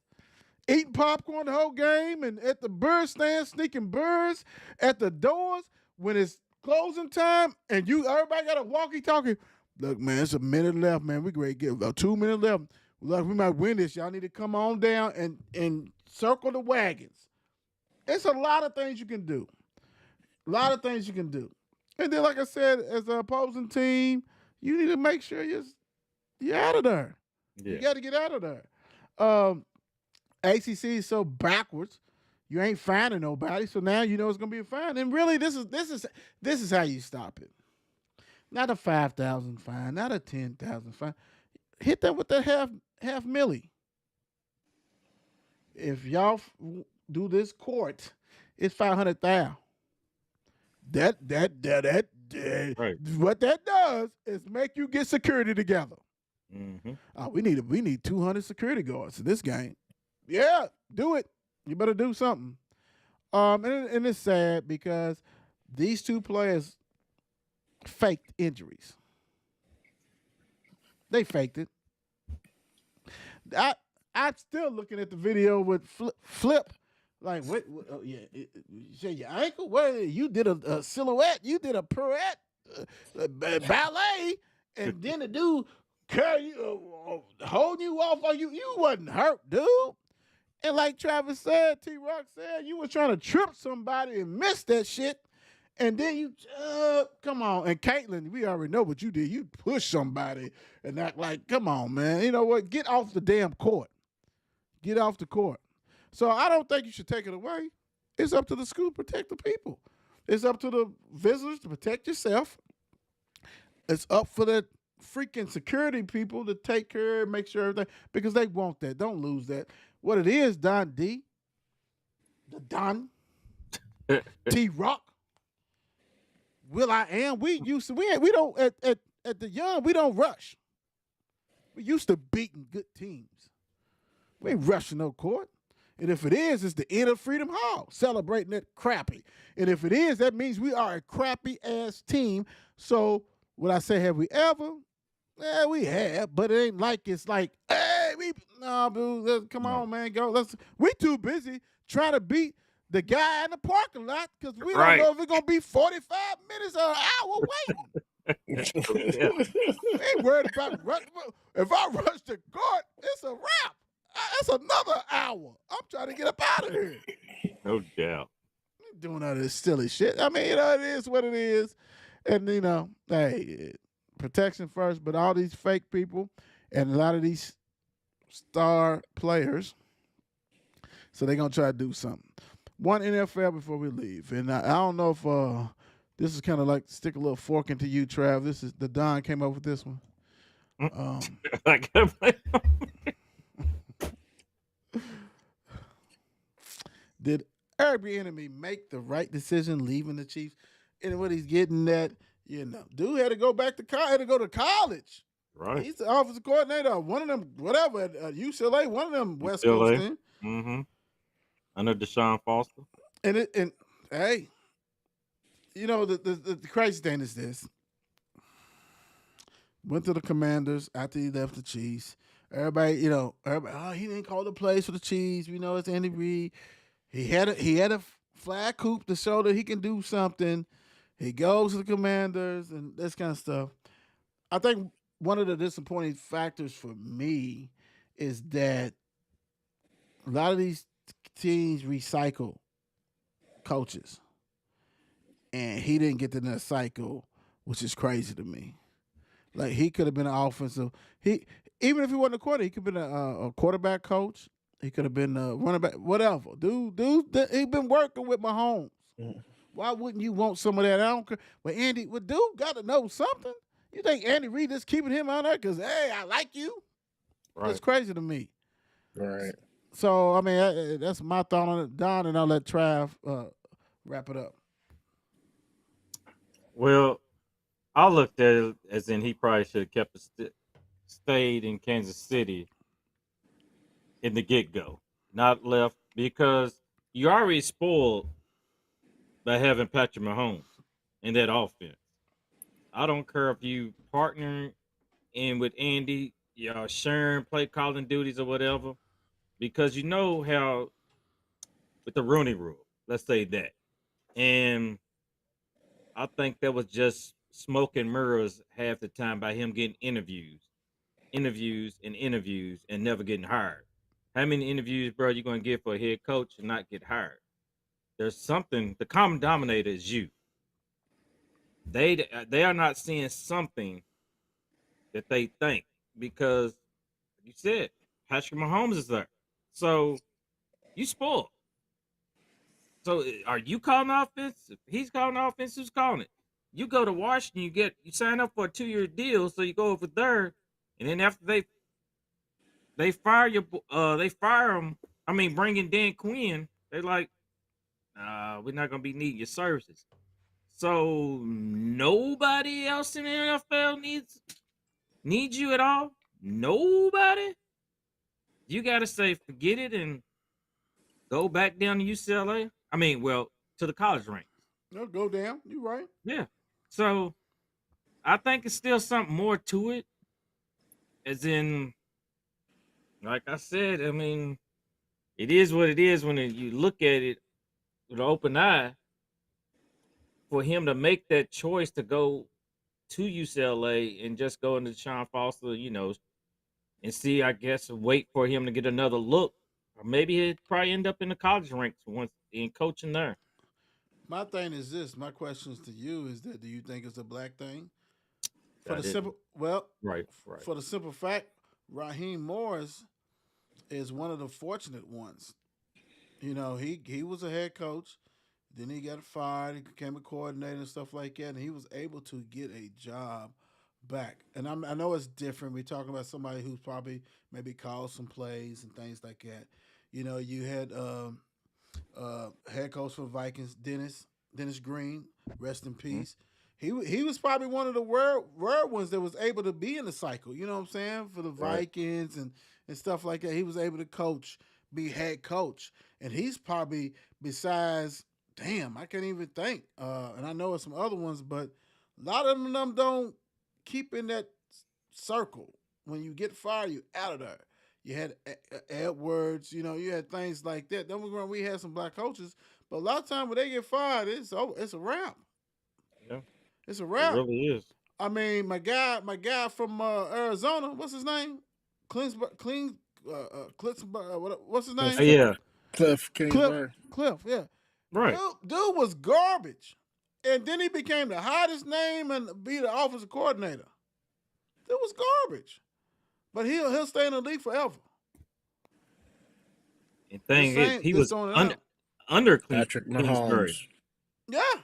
eating popcorn the whole game, and at the bird stand, sneaking birds at the doors when it's closing time, and everybody got a walkie-talkie. Look, man, it's a minute left, man. We great. Get about 2 minutes left. Look, we might win this. Y'all need to come on down and circle the wagons. It's a lot of things you can do. And then, like I said, as an opposing team, you need to make sure you're out of there. Yeah. You got to get out of there. ACC is so backwards. You ain't finding nobody, so now you know it's gonna be a fine. And really, this is how you stop it. Not a 5,000 fine, not a 10,000 fine. Hit them with that half milli. If y'all do this court, it's 500,000. That Right. What that does is make you get security together. Mm-hmm. We need 200 security guards in this game. Yeah, do it. You better do something. And it's sad because these two players faked injuries. They faked it. I'm still looking at the video with Flip. Like, oh, yeah, you say your ankle? Well, you did a silhouette. You did a pirouette, ballet, and then the dude carry you, holding you off on you. You wasn't hurt, dude. And like Travis said, T-Rock said, you was trying to trip somebody and miss that shit. And then you, come on. And Caitlin, we already know what you did. You push somebody and act like, come on, man. You know what? Get off the damn court. Get off the court. So I don't think you should take it away. It's up to the school to protect the people. It's up to the visitors to protect yourself. It's up for the freaking security people to take care and make sure everything, because they want that. Don't lose that. What it is, Don D, the Don, T-Rock, Will I Am. We don't at the young, we don't rush. We used to beating good teams. We ain't rushing no court. And if it is, it's the end of Freedom Hall, celebrating that crappy. And if it is, that means we are a crappy ass team. So would I say, have we ever? Yeah, we have, but it ain't like it's like, hey, dude, come on, man, go. We too busy trying to beat the guy in the parking lot because we don't know if it's gonna be 45 minutes or an hour waiting. We ain't worried about if I rush the court, it's a wrap. That's another hour. I'm trying to get up out of here. No doubt. Doing all this silly shit. I mean, it is what it is. And, hey, protection first, but all these fake people and a lot of these star players, so they're going to try to do something. One NFL before we leave. And I don't know if this is kind of like stick a little fork into you, Trav. This is the Don came up with this one. Did Eric Bieniemy make the right decision leaving the Chiefs? And what he's getting at, dude had to go back to college. Had to go to college. Right. He's the offensive coordinator. One of them, whatever, at UCLA. One of them West UCLA. Coast team. Mm-hmm. Under Deshaun Foster. And hey, the crazy thing is this. Went to the Commanders after he left the Chiefs. Everybody, he didn't call the plays for the Chiefs. We know it's Andy Reid. He had a flag coop to show that he can do something. He goes to the Commanders and this kind of stuff. I think one of the disappointing factors for me is that a lot of these teams recycle coaches, and he didn't get in that cycle, which is crazy to me. Like, he could have been an offensive. Even if he wasn't a quarterback, he could have been a quarterback coach. He could have been a running back, whatever. Dude, he been working with Mahomes. Why wouldn't you want some of that? I don't care. But dude got to know something. You think Andy Reid just keeping him on there because, hey, I like you? Right. It's crazy to me. Right. So, I mean, that's my thought on it, Don, and I'll let Trav wrap it up. Well, I looked at it as in he probably should have kept stayed in Kansas City in the get-go, not left, because you already spoiled by having Patrick Mahomes in that offense. I don't care if you partner in with Andy, y'all sharing play calling duties or whatever, because you know how with the Rooney Rule, let's say that. And I think that was just smoke and mirrors half the time by him getting interviews and never getting hired. How many interviews, bro, you going to get for a head coach and not get hired? There's something, the common denominator is you. They are not seeing something that they think, because you said Patrick Mahomes is there. So you spoiled. So are you calling offense? If he's calling offense, who's calling it? You go to Washington, you sign up for a 2-year deal, so you go over there, and then after they fire him. I mean, bring in Dan Quinn. They're like, we're not gonna be needing your services. So nobody else in the NFL needs you at all. Nobody. You gotta say forget it and go back down to UCLA. I mean, well, to the college ranks. No, go down. You right. Yeah. So I think it's still something more to it. As in, like I said, I mean, it is what it is when you look at it with an open eye. For him to make that choice to go to UCLA and just go into Sean Foster, and see, I guess, wait for him to get another look. Or maybe he'd probably end up in the college ranks once in coaching there. My thing is this. My questions to you is that do you think it's a black thing? For I the didn't. simple, well, Right. for the simple fact, Raheem Morris is one of the fortunate ones. He was a head coach. Then he got fired. He became a coordinator and stuff like that, and he was able to get a job back. And I know it's different. We're talking about somebody who's probably maybe called some plays and things like that. You had head coach for the Vikings, Dennis Green, rest in peace. He was probably one of the rare ones that was able to be in the cycle. You know what I'm saying, for the Right. Vikings and stuff like that. He was able to coach, be head coach, and he's probably besides. Damn, I can't even think. And I know it's some other ones, but a lot of them don't keep in that circle. When you get fired, you out of there. You had Edwards, you had things like that. Don't get me wrong, we had some black coaches, but a lot of time when they get fired, it's over. It's a wrap. Yeah, It's a it wrap. really is. I mean, my guy from Arizona, what's his name? Klinsberg, what's his name? Yeah. Cliff Kingsbury. Cliff, yeah. Right. Dude was garbage. And then he became the hottest name and be the offensive coordinator. Dude was garbage. But he'll stay in the league forever. And thing Just is, saying- he just was throwing it under out. Patrick Kingsbury. Mahomes. Yeah.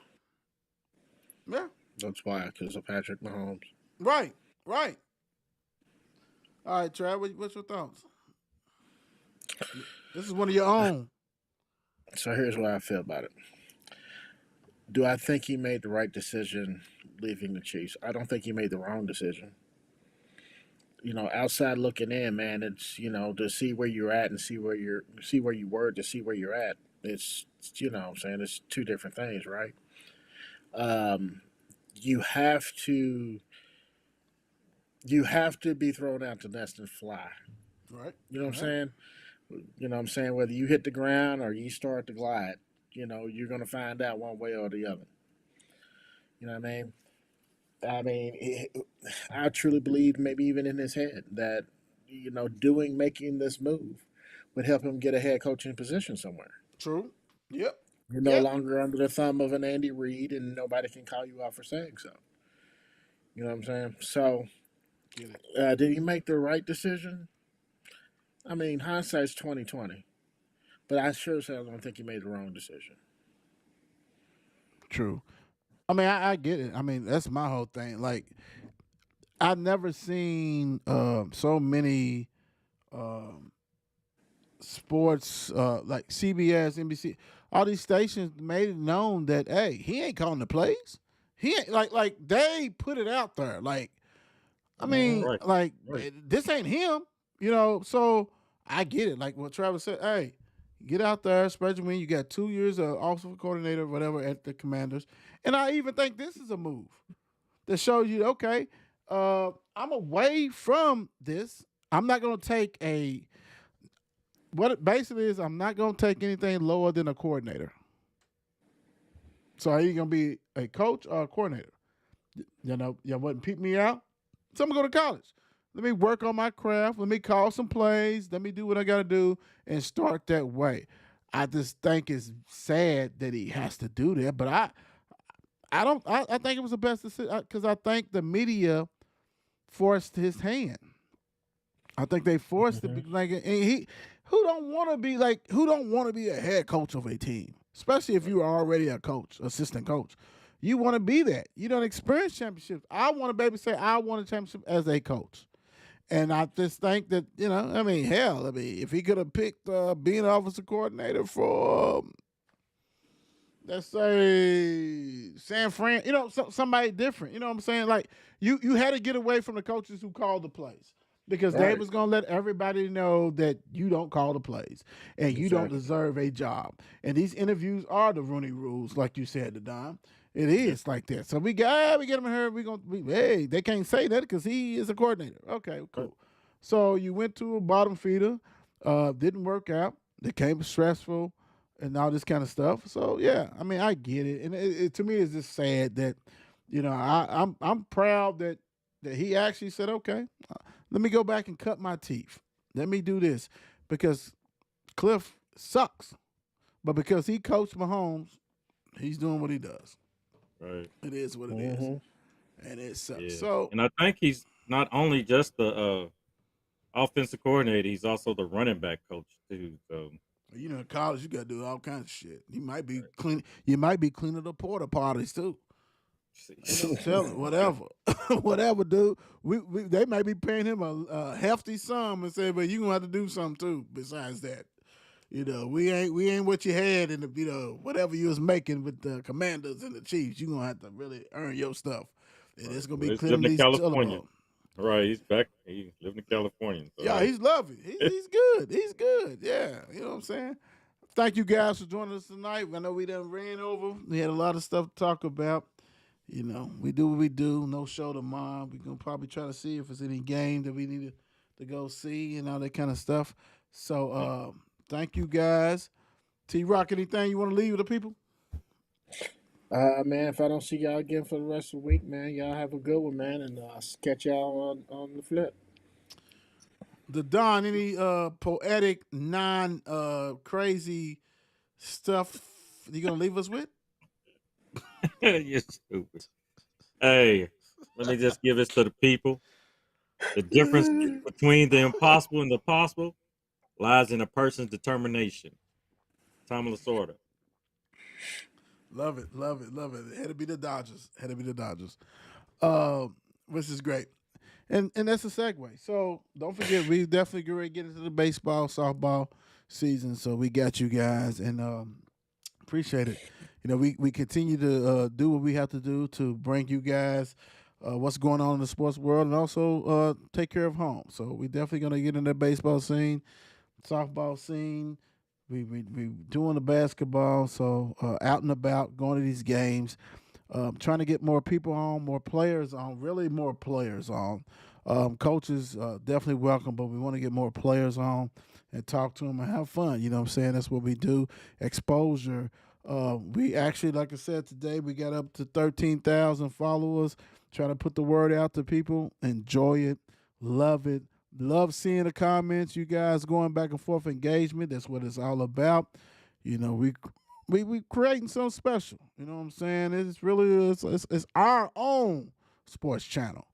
Yeah. That's why, because of Patrick Mahomes. Right. Right. All right, Trav, what's your thoughts? This is one of your own. So here's what I feel about it. Do I think he made the right decision leaving the Chiefs? I don't think he made the wrong decision. Outside looking in, man, it's to see where you're at and see where you were to see where you're at. It's what I'm saying, it's two different things, right? You have to be thrown out to nest and fly. Right. You know what I'm saying? Whether you hit the ground or you start to glide, you're going to find out one way or the other. You know what I mean? I truly believe, maybe even in his head, that, making this move would help him get a head coaching position somewhere. True. Yep. You're no Yep. longer under the thumb of an Andy Reid, and nobody can call you out for saying so. You know what I'm saying? So, Get it. did he make the right decision? I mean, hindsight's 20/20, but I sure as hell don't think he made the wrong decision. True. I mean, I get it. I mean, that's my whole thing. Like, I've never seen so many sports like CBS, NBC, all these stations made it known that hey, he ain't calling the plays. He ain't like they put it out there. Like, I mean, Right. like Right. this ain't him. So I get it. Like what Travis said. Hey, get out there, spread your wing. You got 2 years of offensive coordinator, whatever, at the Commanders. And I even think this is a move that shows you, okay, I'm away from this. I'm not going to take what it basically is, I'm not going to take anything lower than a coordinator. So are you going to be a coach or a coordinator? You wouldn't peep me out. So I'm going to go to college. Let me work on my craft. Let me call some plays. Let me do what I got to do and start that way. I just think it's sad that he has to do that, but I think it was the best decision because I think the media forced his hand. I think they forced it like, and who don't want to be a head coach of a team, especially if you are already a coach, assistant coach. You want to be that. You don't experience championships. I want to be able to say I won a championship as a coach. And I just think that, if he could have picked being an offensive coordinator for, let's say, San Fran, somebody different. You know what I'm saying? Like, you had to get away from the coaches who called the plays. Because Right. Dave was going to let everybody know that you don't call the plays and you don't Exactly. deserve a job. And these interviews are the Rooney rules, like you said, Don. It is like that. So we get him here. Hey, they can't say that because he is a coordinator. Okay, cool. So you went to a bottom feeder, didn't work out. It became stressful and all this kind of stuff. So yeah, I mean, I get it. And it to me, it's just sad that, I'm proud that he actually said, okay, let me go back and cut my teeth. Let me do this because Cliff sucks, but because he coached Mahomes, he's doing what he does. Right. It is what it is, and it sucks. Yeah. So And I think he's not only just the offensive coordinator, he's also the running back coach too. So in college, you got to do all kinds of shit. You might be clean. You might be cleaning the porta potties too. Tell him whatever, whatever, dude. They might be paying him a hefty sum and say, but you gonna have to do something too. Besides that, we ain't what you had in the whatever you was making with the Commanders and the Chiefs. You gonna have to really earn your stuff, and it's gonna be he's cleaning living in these California. telephone. Right, he's back. He's living in California. So Yeah, he's loving. He's good. He's good. Yeah, you know what I'm saying. Thank you guys for joining us tonight. I know we done ran over. We had a lot of stuff to talk about. We do what we do. No show tomorrow. We're going to probably try to see if there's any game that we need to go see and all that kind of stuff. So thank you guys. T-Rock, anything you want to leave with the people? Man, if I don't see y'all again for the rest of the week, man, y'all have a good one, man, and I'll catch y'all on the flip. The Don, any poetic, crazy stuff you going to leave us with? You're stupid. Hey, let me just give this to the people. The difference between the impossible and the possible lies in a person's determination. Tom Lasorda. Love it, love it, love it. It had to be the Dodgers. Which is great. And that's a segue. So don't forget, we definitely get ready to get into the baseball, softball season. So we got you guys and appreciate it. We continue to do what we have to do to bring you guys what's going on in the sports world and also take care of home. So we definitely going to get in the baseball scene, softball scene. We doing the basketball, so out and about, going to these games, trying to get more people on, more players on, really more players on. Coaches definitely welcome, but we want to get more players on and talk to them and have fun. You know what I'm saying? That's what we do. Exposure. We actually, like I said today, we got up to 13,000 followers. Trying to put the word out to people. Enjoy it. Love it. Love seeing the comments. You guys going back and forth engagement. That's what it's all about. We creating something special. You know what I'm saying? It's really it's our own sports channel.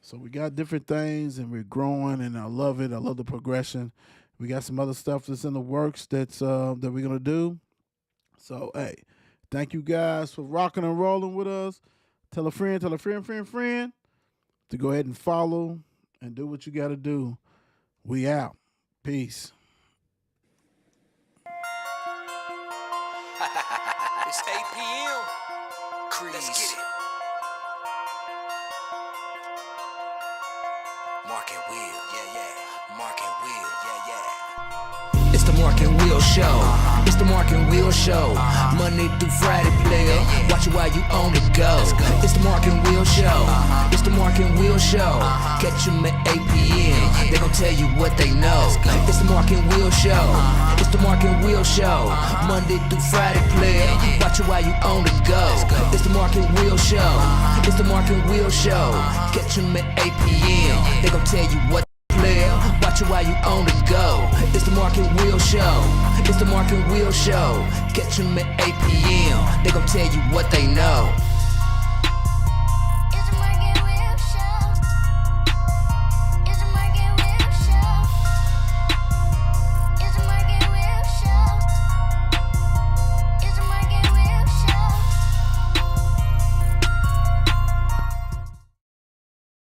So we got different things and we're growing and I love it. I love the progression. We got some other stuff that's in the works that we're gonna do. So, hey, thank you guys for rocking and rolling with us. Tell a friend to go ahead and follow and do what you got to do. We out. Peace. It's 8 p.m. Let's get it. Mark and Will, yeah. Mark and Will, yeah. It's the Mark and Will Show. It's the Mark and Will Show. Monday through Friday, player. Watch it while you on the go. It's the Mark and Will Show. It's the Mark and Will Show. Catch them at 8 p.m. They gon' tell you what they know. It's the Mark and Will Show. It's the Mark and Will Show. Monday through Friday, player. Watch it while you on the go. It's the Mark and Will Show. It's the Mark and Will Show. Catch them at 8 p.m. They gon' tell you what player. Watch it while you on the go. It's the Mark and Will Show. It's the Mark and Will Show. Catch them at 8 p.m. They gon' tell you what they know.